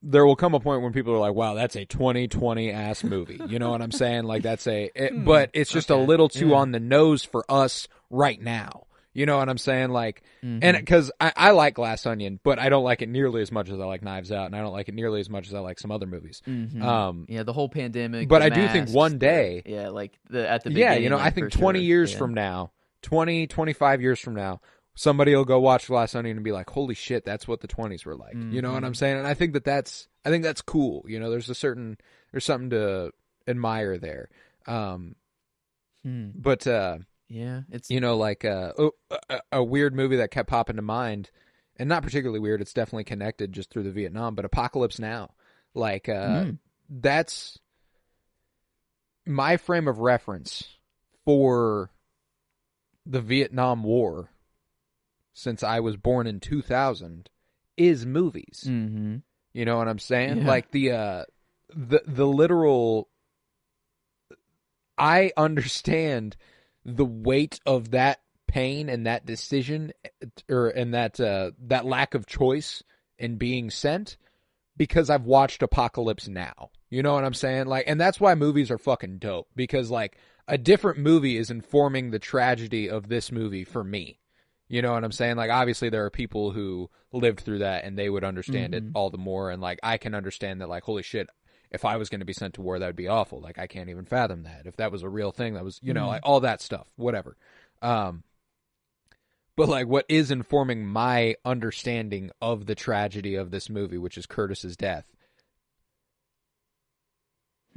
there will come a point when people are like, wow, that's a 2020 ass movie. You know what I'm saying? Like Hmm. but it's just a Okay. little too Yeah. on the nose for us right now. You know what I'm saying? Like, and Mm-hmm. because I like Glass Onion, but I don't like it nearly as much as I like Knives Out, and I don't like it nearly as much as I like some other movies. Mm-hmm. Um, Yeah, the whole pandemic, but the I do think masks, one the day, yeah, like the at the yeah, beginning, I like think for 20 sure. years Yeah. from now, 20, 25 years from now, somebody will go watch Glass Onion and be like, holy shit, that's what the 20s were like. You know what I'm Mm-hmm. saying? And I think that's cool. There's something to admire there. Um, Hmm. but, Yeah, it's like a weird movie that kept popping to mind, and not particularly weird, it's definitely connected just through the Vietnam, but Apocalypse Now. Like, mm. that's my frame of reference for the Vietnam War since I was born in 2000 is movies. Mm-hmm. You know what I'm saying? Yeah. Like the the literal. I understand the weight of that pain and that decision, and that lack of choice in being sent, because I've watched Apocalypse Now. You know what I'm saying? Like, and that's why movies are fucking dope, because like a different movie is informing the tragedy of this movie for me. You know what I'm saying? Like, obviously there are people who lived through that and they would understand it Mm-hmm. all the more, and like I can understand that, like, holy shit, if I was going to be sent to war, that would be awful. Like, I can't even fathom that. If that was a real thing, that was, like all that stuff, whatever. Um, but like what is informing my understanding of the tragedy of this movie, which is Curtis's death,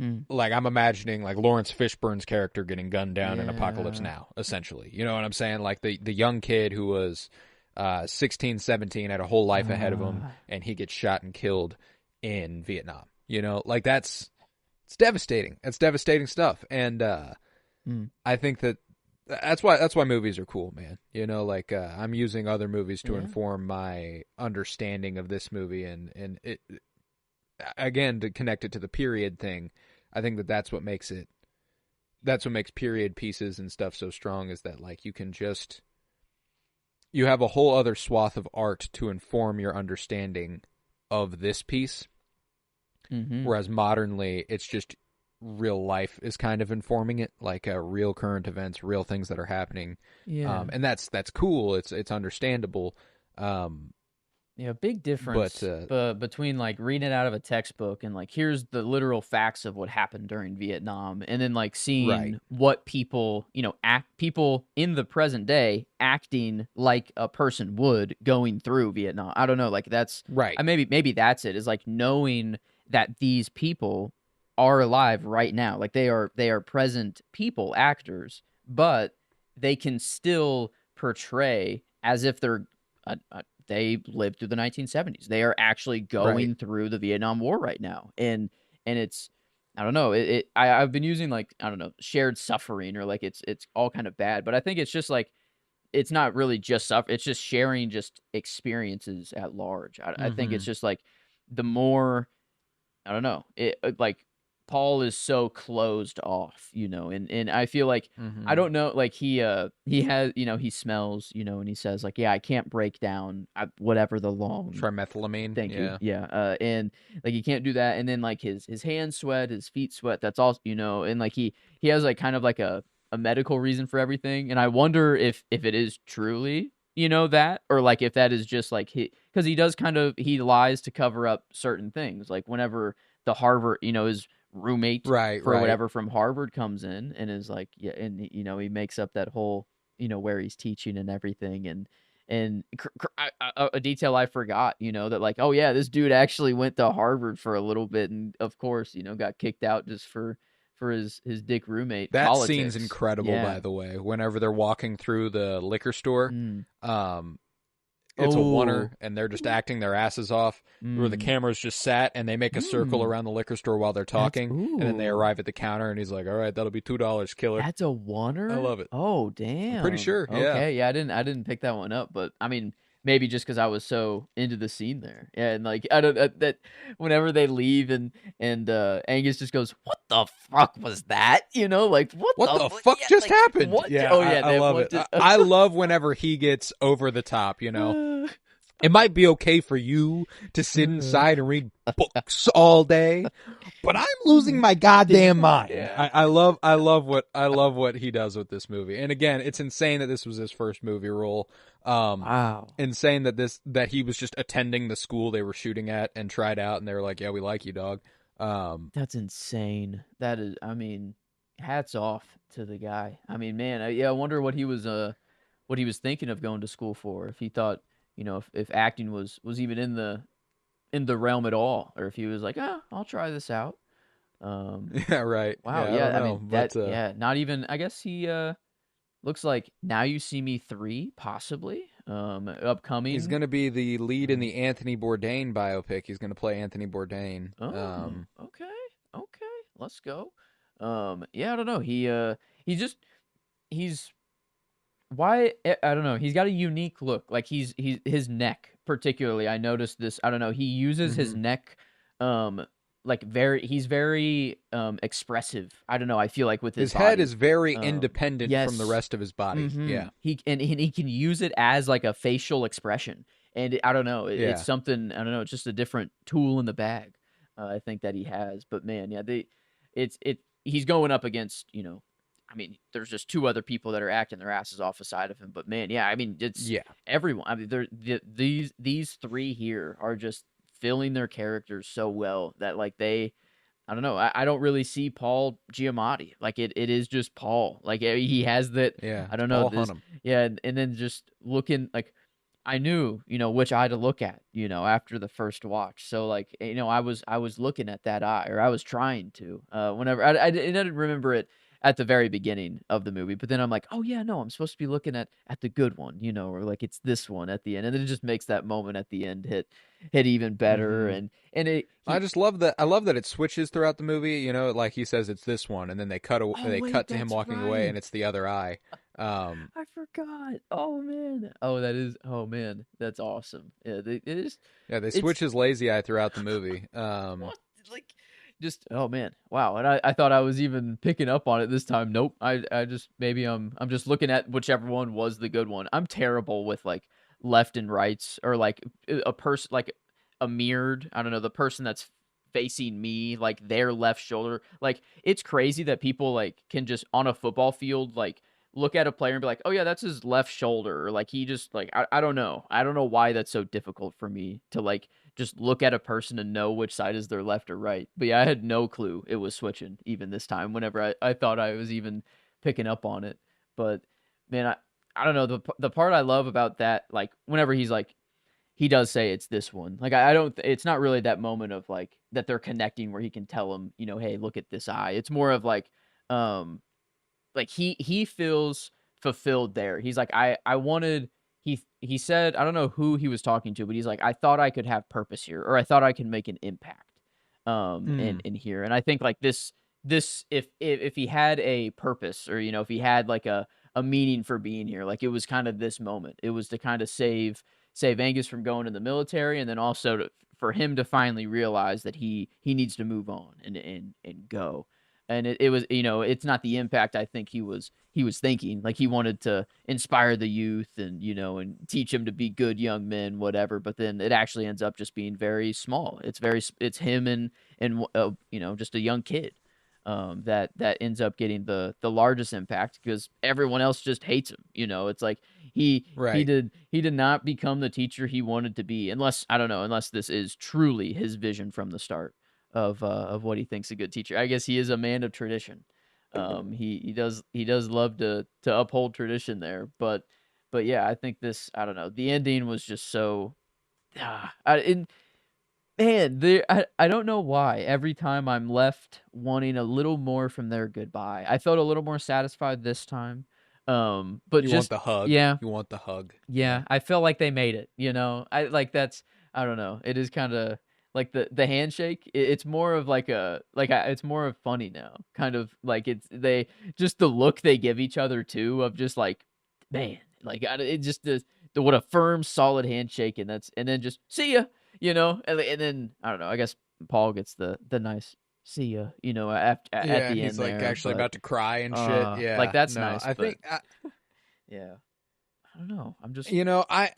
Mm. like I'm imagining like Lawrence Fishburne's character getting gunned down in Apocalypse Yeah. Now, essentially. You know what I'm saying? Like the young kid who was 16, 17, had a whole life ahead of him, Uh, and he gets shot and killed in Vietnam. Like it's devastating. It's devastating stuff. And mm. I think that's why movies are cool, man. Like I'm using other movies to Yeah. inform my understanding of this movie, and it, again, to connect it to the period thing. I think that's what makes period pieces and stuff so strong, is that like you have a whole other swath of art to inform your understanding of this piece, Mm-hmm. whereas modernly it's just real life is kind of informing it, like real current events, real things that are happening. Yeah. And that's cool. It's understandable. Um, Yeah, big but difference between like reading it out of a textbook and like here's the literal facts of what happened during Vietnam, and then like right, seeing what people, people in the present day acting like a person would going through Vietnam. I don't know, like that's right, maybe that's it, is like knowing that these people are alive right now. Like they are present people, actors, but they can still portray as if they're they lived through the 1970s. They are actually right. going through the Vietnam War right now, and it's, I don't know. I've been using like, I don't know, shared suffering, or like it's all kind of bad, but I think it's just like it's not really just suffer. It's just sharing just experiences at large. I think Mm-hmm. it's just like the more, I don't know. Like Paul is so closed off, and I feel like, I Mm-hmm. don't know, like he has, he smells, and he says like, yeah, I can't break down whatever the long, Trimethylamine. thank you, Yeah. yeah, and like he can't do that, and then like his hands sweat, his feet sweat. That's all, and like he has like kind of like a medical reason for everything, and I wonder if it is truly, that, or like if that is just like because he does kind of, he lies to cover up certain things, like whenever the Harvard, his roommate Right. for Right. whatever from Harvard comes in and is like, yeah, and he makes up that whole, where he's teaching and everything, and a detail I forgot, that like, oh yeah, this dude actually went to Harvard for a little bit, and of course, got kicked out just for his dick roommate That scene's politics. incredible, Yeah. by the way. Whenever they're walking through the liquor store, Mm. um, it's a oneer, Oh. and they're just acting their asses off, where the Mm. camera's just sat, and they make a circle Mm. around the liquor store while they're That's talking, and then they ooh. arrive at the counter, and he's like, "All right, that'll be $2, killer." That's a I oneer? love it. Oh, I'm pretty damn. sure. Yeah. Okay, yeah, I didn't pick that one up, but I mean, maybe just because I was so into the scene there. Yeah, and like I don't that whenever they leave, and Angus just goes, "What the fuck was that?" Like what What the the fuck? fuck Yeah, just like happened? what? Yeah, Oh yeah, I that love what it. did I love whenever he gets over the top. It might be okay for you to sit inside and read books all day, but I'm losing my goddamn mind. Yeah. I love what he does with this movie. And again, it's insane that this was his first movie role. Wow. Insane that he was just attending the school they were shooting at and tried out, and they were like, "Yeah, we like you, dog." That's insane. That is, I mean, hats off to the guy. I mean, man, yeah, I wonder what he was thinking of going to school for. If he thought, if acting was even in the realm at all, or if he was like, ah, I'll try this out. Um, Yeah, right. wow, Yeah, I don't yeah, I know, mean that, but yeah, not even. I guess he looks like Now You See Me 3, possibly. he's Upcoming. going to be the lead in Um, the Anthony Bourdain biopic. He's going to play Anthony Bourdain. oh, okay, okay, let's go. Yeah, I don't know. He just he's why, I don't know. He's got a unique look. Like he's his neck particularly. I noticed this. I don't know. He uses his Mm-hmm. neck, um, like very he's very expressive. I don't know. I feel like with his His head body. is very independent from the Yes. rest of his body. Mm-hmm. Yeah. And he can use it as like a facial expression. And I don't know. It's Yeah. something. I don't know. It's just a different tool in the bag. I think that he has. But man, yeah, he's going up against, I mean, there's just two other people that are acting their asses off aside of him. But man, yeah, I mean, it's Yeah. everyone. I mean, these three here are just filling their characters so well that like I don't know. I don't really see Paul Giamatti. Like it is just Paul. Like he has that. Yeah. I It's don't know Paul this. Hunnam. Yeah, and then just looking like I knew, which eye to look at, after the first watch. So like, I was looking at that eye, or I was trying to. Whenever I didn't remember it at the very beginning of the movie, but then I'm like, oh yeah, no, I'm supposed to be looking at the good one, or like it's this one at the end, and then it just makes that moment at the end hit even better, Mm-hmm. and it I he. just love that. I love that it switches throughout the movie. Like he says, it's this one, and then Oh they wait, cut to him that's walking away, right. and it's the other eye. Um, I forgot. Oh man. Oh, that is. Oh man, that's awesome. Yeah, it is. yeah, they switch It's his lazy eye throughout the movie. what like just. Oh man. Wow. And I thought I was even picking up on it this time. Nope. I just maybe I'm just looking at whichever one was the good one. I'm terrible with like left and rights or like a person like a mirrored. I don't know the person that's facing me like their left shoulder. Like it's crazy that people like can just on a football field like look at a player and be like, oh yeah, that's his left shoulder. Or like he just like I don't know. I don't know why that's so difficult for me to like just look at a person and know which side is their left or right. But yeah, I had no clue it was switching even this time whenever I thought I was even picking up on it. But man, I don't know. The part I love about that, like whenever he's like he does say it's this one. Like I don't it's not really that moment of like that they're connecting where he can tell him, hey, look at this eye. It's more of um like he feels fulfilled there. He's like I wanted he said I don't know who he was talking to, but he's like I thought I could have purpose here or I thought I could make an impact mm, in here. And I think like this if he had a purpose or if he had like a meaning for being here, like it was kind of this moment. It was to kind of save Angus from going in the military and then also for him to finally realize that he needs to move on and go and it was it's not the impact I think he was thinking like he wanted to inspire the youth and and teach them to be good young men whatever but then it actually ends up just being very small it's him and just a young kid that ends up getting the largest impact because everyone else just hates him it's like he right. did not become the teacher he wanted to be unless I don't know unless this is truly his vision from the start of what he thinks a good teacher. I guess he is a man of tradition. He does love to uphold tradition there, but yeah, I think this I don't know. The ending was just so and man, I don't know why. Every time I'm left wanting a little more from their goodbye. I felt a little more satisfied this time. But You want just the hug. yeah, You want the hug. Yeah. yeah, I feel like they made it. I like that's I don't know. It is kind of like the handshake. It's more of like it's more of funny now. Kind of like it's they just the look they give each other too of just like man, like it just the what a firm solid handshake and then just see ya, and then I don't know. I guess Paul gets the nice see ya, at Yeah, the he's end like there, actually but about to cry and shit. like Yeah. that's No, nice, I but think yeah. I don't know. I'm just I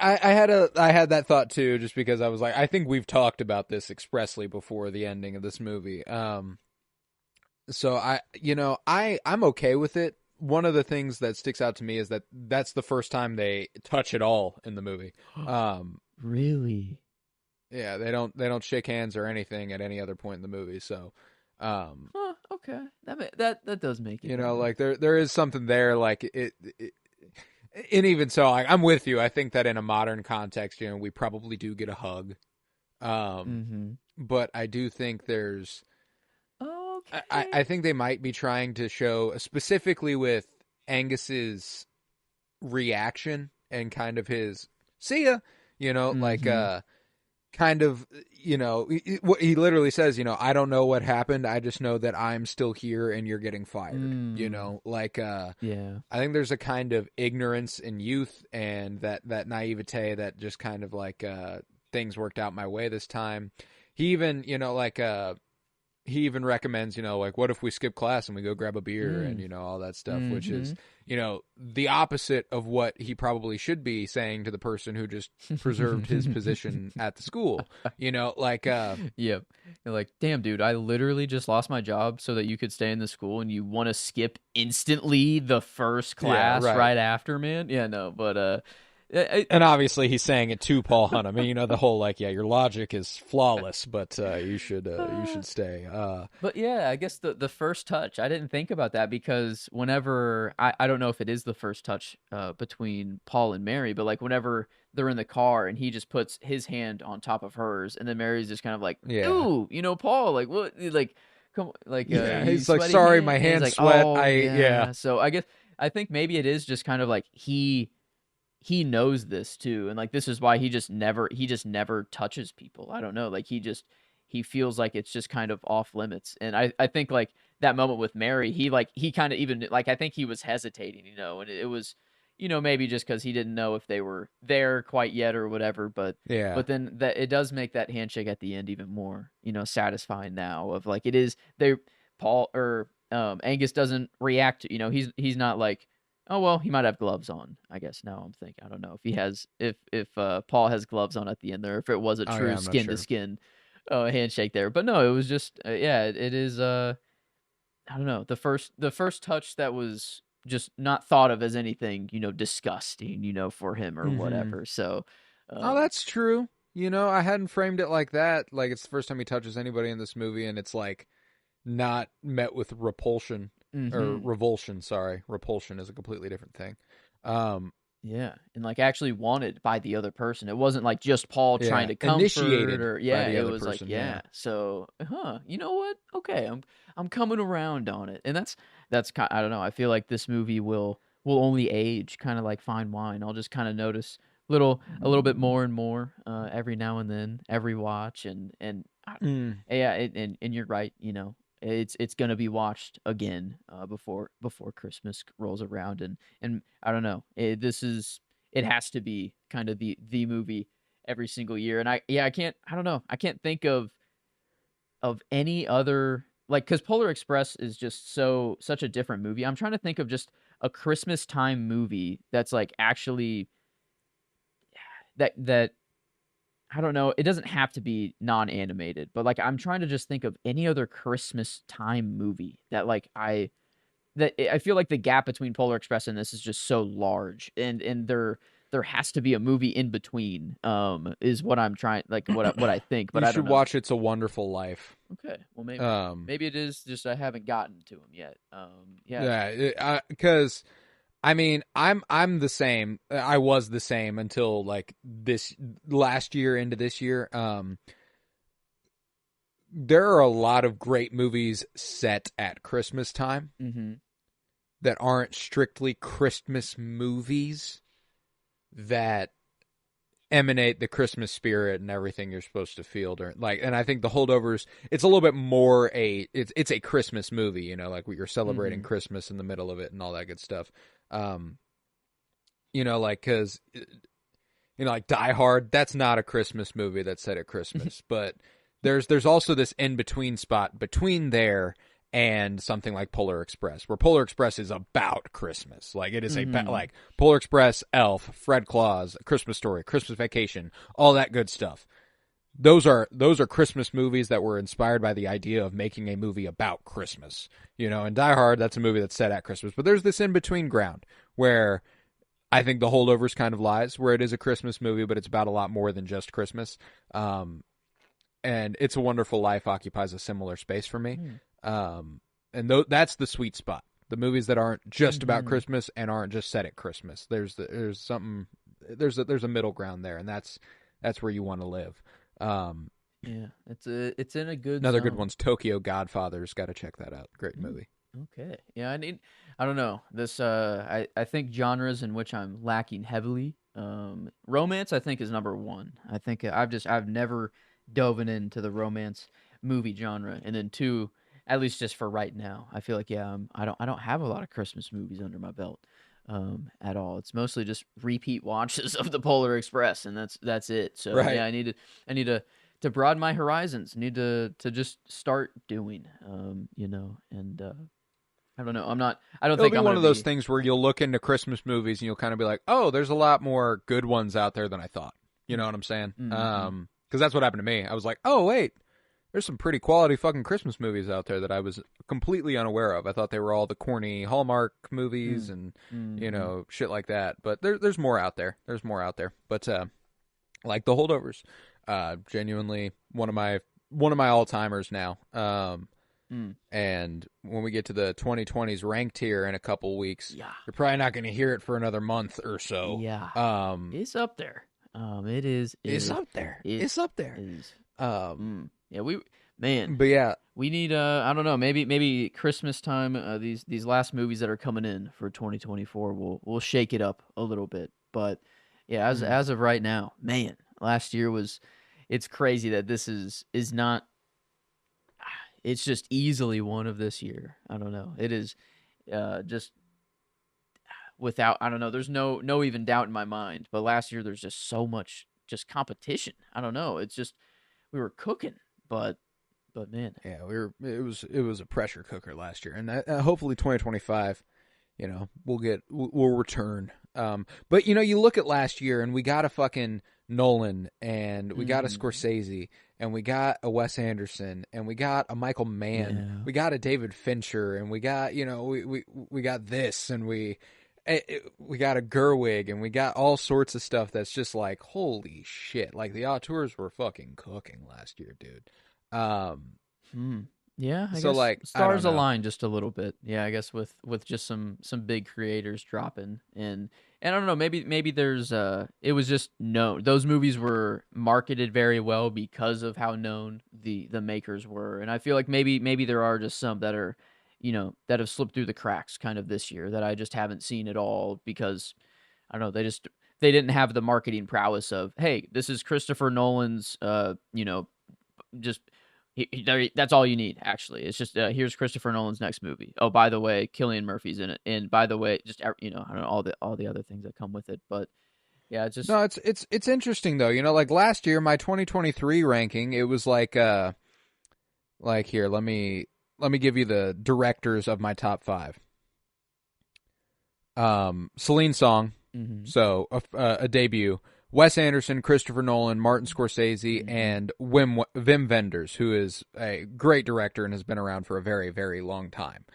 had that thought too, just because I was like, I think we've talked about this expressly before the ending of this movie. So I'm okay with it. One of the things that sticks out to me is that that's the first time they touch at all in the movie. Um, really. yeah, they don't shake hands or anything at any other point in the movie. So, um, Huh, okay. That does make it better. like there is something there, like and even so, I'm with you. I think that in a modern context, we probably do get a hug. Um, Mhm. but I do think there's I Okay. think they might be trying to show specifically with Angus's reaction and kind of his see ya, like Mhm. kind of what he literally says, I don't know what happened. I just know that I'm still here and you're getting fired. Mm. Like Yeah. I think there's a kind of ignorance in youth and that naivete that just kind of like things worked out my way this time. He even, like he even recommends, like, what if we skip class and we go grab a beer and, Mm. all that stuff, which is, Mm-hmm. the opposite of what he probably should be saying to the person who just preserved his position at the school. Like, Yep. You're like, damn, dude, I literally just lost my job so that you could stay in the school, and you want to skip instantly the first yeah, class right. right after, man. Yeah, no, but And obviously he's saying it to Paul Hunt. I mean, the whole like, yeah, your logic is flawless, but you should stay. But yeah, I guess the first touch, I didn't think about that because whenever I don't know if it is the first touch between Paul and Mary, but like whenever they're in the car and he just puts his hand on top of hers, and then Mary's just kind of like, yeah, "Ooh, Paul, like what, like come, like yeah. you He's like, sweaty sorry, hand," my and he's hands like, sweat. "Oh Yeah. yeah." So I think maybe it is just kind of like he knows this too, and like this is why he just never touches people. I don't know, like he feels like it's just kind of off limits. And I think like that moment with Mary, he kind of even like I think he was hesitating, and it was, maybe just because he didn't know if they were there quite yet or whatever. But Yeah. then that it does make that handshake at the end even more, satisfying now. Of like it is they Paul or Angus doesn't react to, he's not like, oh well, he might have gloves on. I guess now I'm thinking. I don't know if he has if Paul has gloves on at the end there, if it was a Oh yeah, true I'm not skin to sure. skin handshake there. But no, it was just yeah, it is. I don't know, the first touch that was just not thought of as anything disgusting for him or Mm-hmm. whatever. So Oh, um, that's true. I hadn't framed it like that. Like, it's the first time he touches anybody in this movie, and it's like not met with repulsion or hmm revulsion. Sorry, repulsion is a completely different thing. Um, yeah, and like actually wanted by the other person. It wasn't like just Paul trying yeah, to comfort initiated or by yeah, the it other was like person. Yeah. yeah. So, you know what? Okay, I'm coming around on it. And that's kind I don't know. I feel like this movie will only age kind of like fine wine. I'll just kind of notice a little bit more and more every now and then, every watch and Mm. yeah, and you're right, it's gonna be watched again before Christmas rolls around, and I don't know, it has to be kind of the movie every single year, and I don't know, I can't think of any other like because Polar Express is just such a different movie. I'm trying to think of just a Christmas time movie that's like actually that I don't know. It doesn't have to be non-animated, but like I'm trying to just think of any other Christmas time movie that like I feel like the gap between Polar Express and this is just so large, and there has to be a movie in between. Is what I'm trying like what I think, but You I should don't know. watch It's a Wonderful Life. Okay, well Um, maybe it is just I haven't gotten to him yet. Yeah. yeah, because I mean, I'm the same. I was the same until like this last year into this year. There are a lot of great movies set at Christmas time Mm-hmm. that aren't strictly Christmas movies that emanate the Christmas spirit and everything you're supposed to feel during like. And I think the Holdovers, it's a little bit more it's a Christmas movie, like you're celebrating Mm-hmm. Christmas in the middle of it and all that good stuff. Um, like because like Die Hard, that's not a Christmas movie that's set at Christmas, but there's also this in between spot between there and something like Polar Express, where Polar Express is about Christmas. Like it is Mm-hmm. like Polar Express, Elf, Fred Claus, Christmas Story, Christmas Vacation, all that good stuff. Those are Christmas movies that were inspired by the idea of making a movie about Christmas. And Die Hard, that's a movie that's set at Christmas, but there's this in between ground where I think The Holdovers kind of lies, where it is a Christmas movie, but it's about a lot more than just Christmas. And It's a Wonderful Life occupies a similar space for me. And that's the sweet spot. The movies that aren't just about Mm-hmm. Christmas and aren't just set at Christmas. There's something there's a middle ground there, and that's where you want to live. Um, Yeah, it's in a good Another good zone. one's Tokyo Godfathers. Got to check that out. Great Mm, movie. okay. Yeah, I don't know. This I think genres in which I'm lacking heavily. Romance I think is number one. I think I've never dove into the romance movie genre. And then two, at least just for right now, I feel like yeah, I don't have a lot of Christmas movies under my belt. At all. It's mostly just repeat watches of the Polar Express, and that's it. So yeah, Right. I need to to broaden my horizons. Need to just start doing. And I don't know. I don't It'll think be I'm one gonna of those be. things where you'll look into Christmas movies and you'll kind of be like, oh, there's a lot more good ones out there than I thought. You know what I'm saying? Mm-hmm. Because that's what happened to me. I was like, oh, wait, there's some pretty quality fucking Christmas movies out there that I was completely unaware of. I thought they were all the corny Hallmark movies and, shit like that. But there's more out there. There's more out there. But like The Holdovers, genuinely one of my all-timers now. And when we get to the 2020s ranked here in a couple weeks, you're probably not going to hear it for another month or so. Yeah. It's up there. It is. It's up there. It's up there. Yeah, man. But yeah, we need. I don't know. Maybe Christmas time. These last movies that are coming in for 2024 will shake it up a little bit. But yeah, as of right now, man, last year was. It's crazy that this is not. It's just easily one of this year. I don't know. It is just without. I don't know. There's no even doubt in my mind. But last year there's just so much just competition. I don't know. It's just we were cooking, but man, yeah, it was a pressure cooker last year, and hopefully 2025, we'll return. But you look at last year, and we got a fucking Nolan, and we got a Scorsese, and we got a Wes Anderson, and we got a Michael Mann, we got a David Fincher, and we got we got this, and we got a Gerwig, and we got all sorts of stuff that's just like, holy shit, like the auteurs were fucking cooking last year, dude. Yeah, I so guess like stars align just a little bit. Yeah, I guess with just some big creators dropping and I don't know, maybe there's it was just known. Those movies were marketed very well because of how known the makers were. And I feel like maybe there are just some that are, that have slipped through the cracks kind of this year that I just haven't seen at all because I don't know, they didn't have the marketing prowess of, hey, this is Christopher Nolan's just that's all you need, actually. It's just here's Christopher Nolan's next movie. Oh, by the way, Cillian Murphy's in it, and by the way, just I don't know all the other things that come with it. But yeah, it's just no, it's interesting though. Like last year, my 2023 ranking, it was like here, let me give you the directors of my top 5. Celine Song, so a debut. Wes Anderson, Christopher Nolan, Martin Scorsese, and Wim Wenders, who is a great director and has been around for a very, very long time.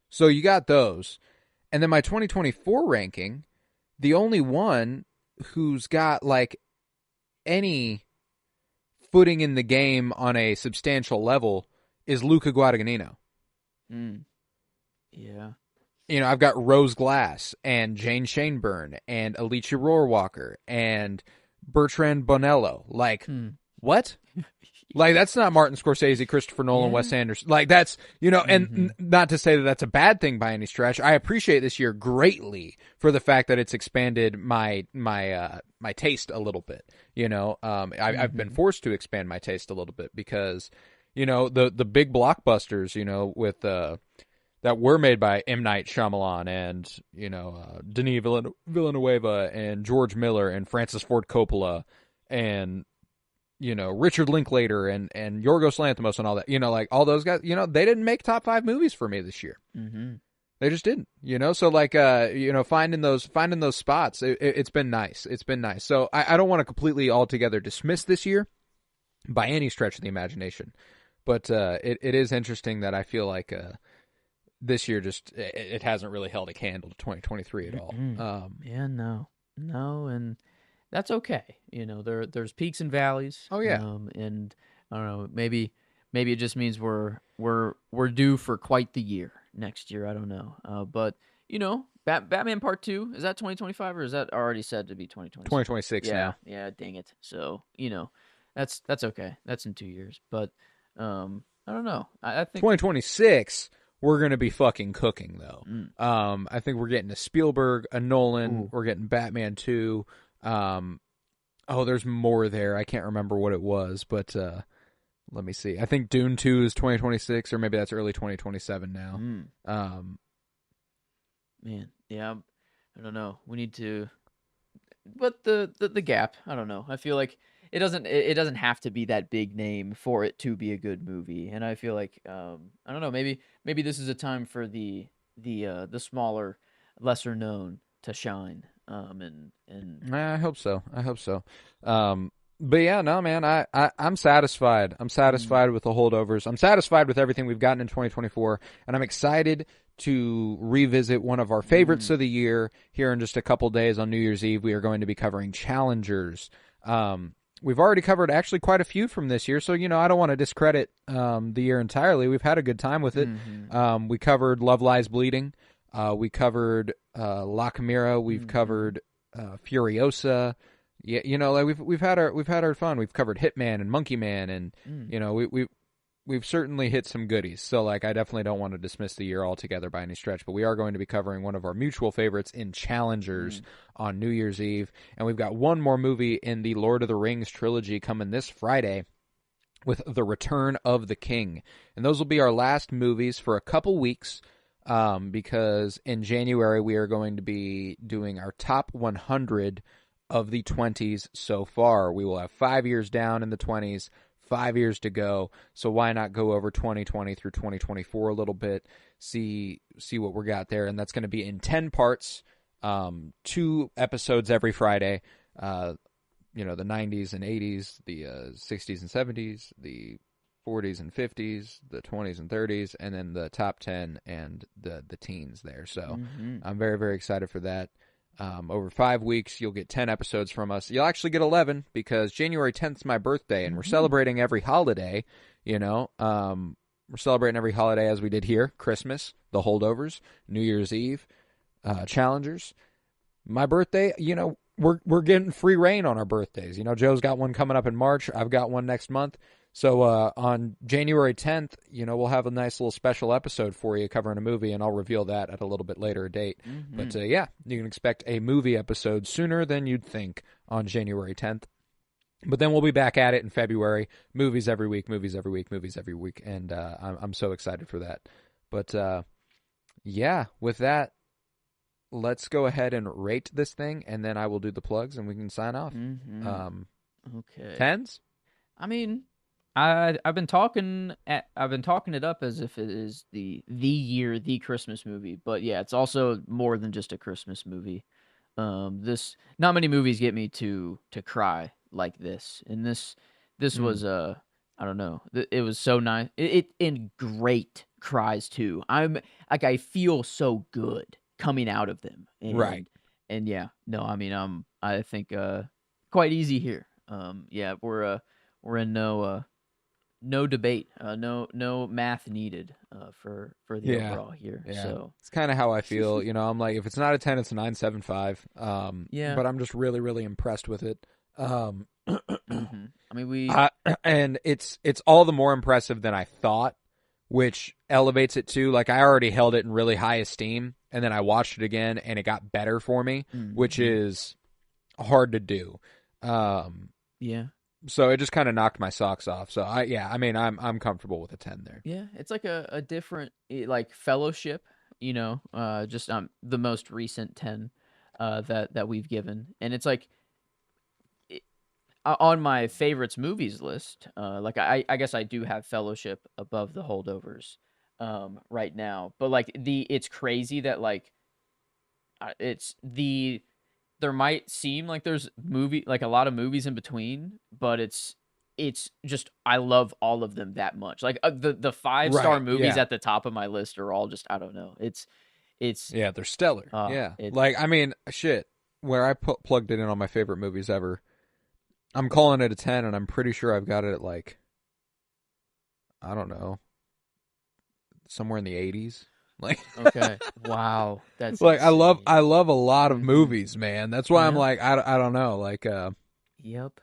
So you got those. And then my 2024 ranking, the only one who's got like any footing in the game on a substantial level is Luca Guadagnino. Yeah. I've got Rose Glass and Jane Shaneburn and Alicia Rohrwacher and Bertrand Bonello. Like, what? Like, that's not Martin Scorsese, Christopher Nolan, Wes Anderson. Like, that's, and not to say that that's a bad thing by any stretch. I appreciate this year greatly for the fact that it's expanded my taste a little bit. I've been forced to expand my taste a little bit because, the big blockbusters, with, that were made by M. Night Shyamalan and, Denis Villeneuve and George Miller and Francis Ford Coppola and, Richard Linklater and Yorgos Lanthimos and all that. Like all those guys, they didn't make top 5 movies for me this year. They just didn't, So like, finding those spots, it's been nice. It's been nice. So I don't want to completely altogether dismiss this year by any stretch of the imagination. But it is interesting that I feel like this year just it hasn't really held a candle to 2023 at all. Yeah, no, and that's okay. There's peaks and valleys. Oh yeah, and I don't know, maybe it just means we're due for quite the year next year. I don't know, but Batman Part 2, is that 2025 or is that already said to be 2026? 2026 now. Yeah, dang it. So that's okay. That's in 2 years, but I don't know. I think 2026. We're going to be fucking cooking, though. I think we're getting a Spielberg, a Nolan. We're getting Batman 2. There's more there. I can't remember what it was, but let me see. I think Dune 2 is 2026, or maybe that's early 2027 now. Man, yeah, I don't know. We need to but the gap, I don't know. I feel like it doesn't have to be that big name for it to be a good movie. And I feel like I don't know, maybe this is a time for the smaller, lesser known to shine. And I hope so. I hope so. But yeah, no, man, I'm satisfied. I'm satisfied with the holdovers. I'm satisfied with everything we've gotten in 2024, and I'm excited to revisit one of our favorites of the year here in just a couple days on New Year's Eve. We are going to be covering Challengers. We've already covered actually quite a few from this year, so I don't want to discredit the year entirely. We've had a good time with it. We covered Love Lies Bleeding. We covered La Chimera. We've covered Furiosa. Yeah, like we've had our fun. We've covered Hitman and Monkey Man, and we've certainly hit some goodies. So like, I definitely don't want to dismiss the year altogether by any stretch. But we are going to be covering one of our mutual favorites in Challengers on New Year's Eve, and we've got one more movie in the Lord of the Rings trilogy coming this Friday with The Return of the King, and those will be our last movies for a couple weeks. Because in January we are going to be doing our top 100 of the 20s so far. We will have 5 years down in the 20s, 5 years to go. So why not go over 2020 through 2024 a little bit, see what we got there. And that's going to be in 10 parts, 2 episodes every Friday. The 90s and 80s, the 60s and 70s, the 40s and 50s, the 20s and 30s, and then the top 10 and the teens there. So I'm very, very excited for that. Over 5 weeks, you'll get 10 episodes from us. You'll actually get 11 because January 10th is my birthday, and we're celebrating every holiday, We're celebrating every holiday as we did here: Christmas, the Holdovers, New Year's Eve, Challengers. My birthday, we're getting free reign on our birthdays. Joe's got one coming up in March. I've got one next month. So on January 10th, we'll have a nice little special episode for you covering a movie, and I'll reveal that at a little bit later date. But yeah, you can expect a movie episode sooner than you'd think on January 10th. But then we'll be back at it in February. Movies every week, movies every week, movies every week, and I'm so excited for that. But yeah, with that, let's go ahead and rate this thing, and then I will do the plugs, and we can sign off. Okay. Tens? I mean, I've been talking it up as if it is the Christmas movie, but yeah, it's also more than just a Christmas movie. This Not many movies get me to cry like this, and this was I don't know, it was so nice. It in great cries too. I feel so good coming out of them, Right. and yeah, no, I mean, I think quite easy here. Yeah, we're in no debate, no math needed for the overall here. Yeah. So it's kind of how I feel. I'm like, if it's not a 10, it's a 9.75. yeah, But I'm just really, really impressed with it. I mean, and it's all the more impressive than I thought, which elevates it to, like, I already held it in really high esteem, and then I watched it again, and it got better for me, which is hard to do. Yeah. So it just kind of knocked my socks off. So I'm comfortable with a 10 there. Yeah, it's like a different, like, Fellowship, just the most recent 10 that we've given. And it's like, on my favorites movies list, like, I guess I do have Fellowship above the Holdovers right now. But like, it's crazy that, like, there might seem like there's a lot of movies in between, but it's just, I love all of them that much. Like, the 5-star movies at the top of my list are all just, I don't know. It's yeah, they're stellar. Like, I mean, shit. Where I plugged it in on my favorite movies ever, I'm calling it a 10, and I'm pretty sure I've got it at, like, I don't know, somewhere in the 80s. Like, okay, wow, that's like, insane. I love a lot of movies, man. That's why I'm like, I don't know, like, yep,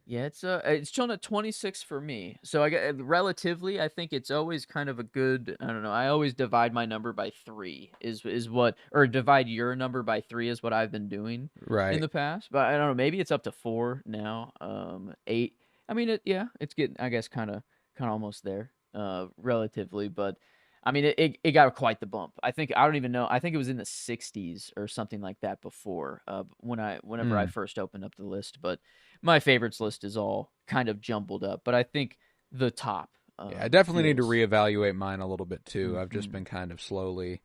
yeah, it's chilling at 26 for me. So I get, relatively, I think it's always kind of a good, I don't know. I always divide my number by 3 is what, or divide your number by 3 is what I've been doing in the past. But I don't know, maybe it's up to 4 now. 8. I mean, it's getting, I guess, kind of almost there, relatively. But I mean, it got quite the bump. I don't even know. I think it was in the 60s or something like that before, whenever I Mm. first opened up the list. But my favorites list is all kind of jumbled up. But I think the top Yeah, I definitely need to feels. reevaluate mine a little bit too. I've just Hmm. been kind of slowly,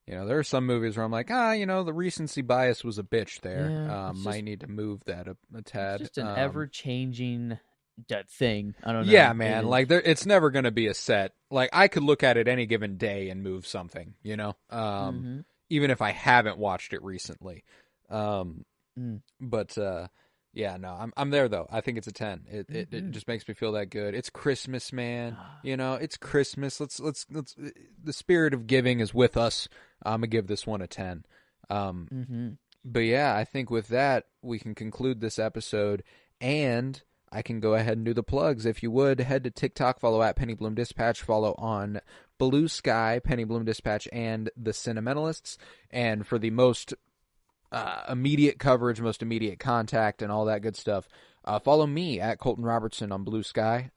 there are some movies where I'm like, the recency bias was a bitch there. Yeah, Might need to move that a it's tad. just an ever changing thing. I don't Yeah, know. It man. is. Like it's never gonna be a set. Like I could look at it any given day and move something. Mm-hmm. Even if I haven't watched it recently. Um, Mm. but yeah, no, I'm there though. I think it's a 10. It Mm-hmm. just makes me feel that good. It's Christmas, man. It's Christmas. Let's. The spirit of giving is with us. I'm gonna give this one a 10. Um, Mm-hmm. but yeah, I think with that we can conclude this episode, and I can go ahead and do the plugs. If you would, head to TikTok, follow at Penny Bloom Dispatch, follow on Blue Sky, Penny Bloom Dispatch, and the Cinementalists. And for the most immediate coverage, most immediate contact, and all that good stuff, follow me at Colton Robertson on Blue Sky.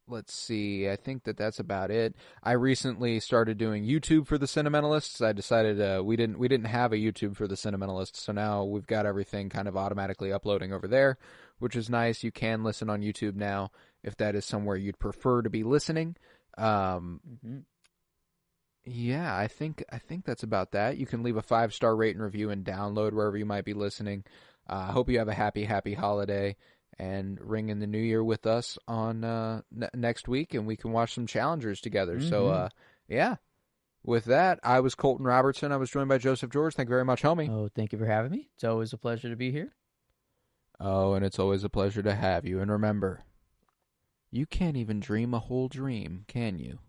Let's see. I think that's about it. I recently started doing YouTube for the Cinementalists. I decided we didn't have a YouTube for the Cinementalists, so now we've got everything kind of automatically uploading over there, which is nice. You can listen on YouTube now if that is somewhere you'd prefer to be listening. Mm-hmm. Yeah, I think that's about that. You can leave a 5-star rate and review and download wherever you might be listening. I hope you have a happy holiday and ring in the new year with us on next week, and we can watch some challengers together. So, Mm-hmm. yeah. With that, I was Colton Robertson. I was joined by Joseph George. Thank you very much, homie. Oh, thank you for having me. It's always a pleasure to be here. Oh, and it's always a pleasure to have you. And remember, you can't even dream a whole dream, can you?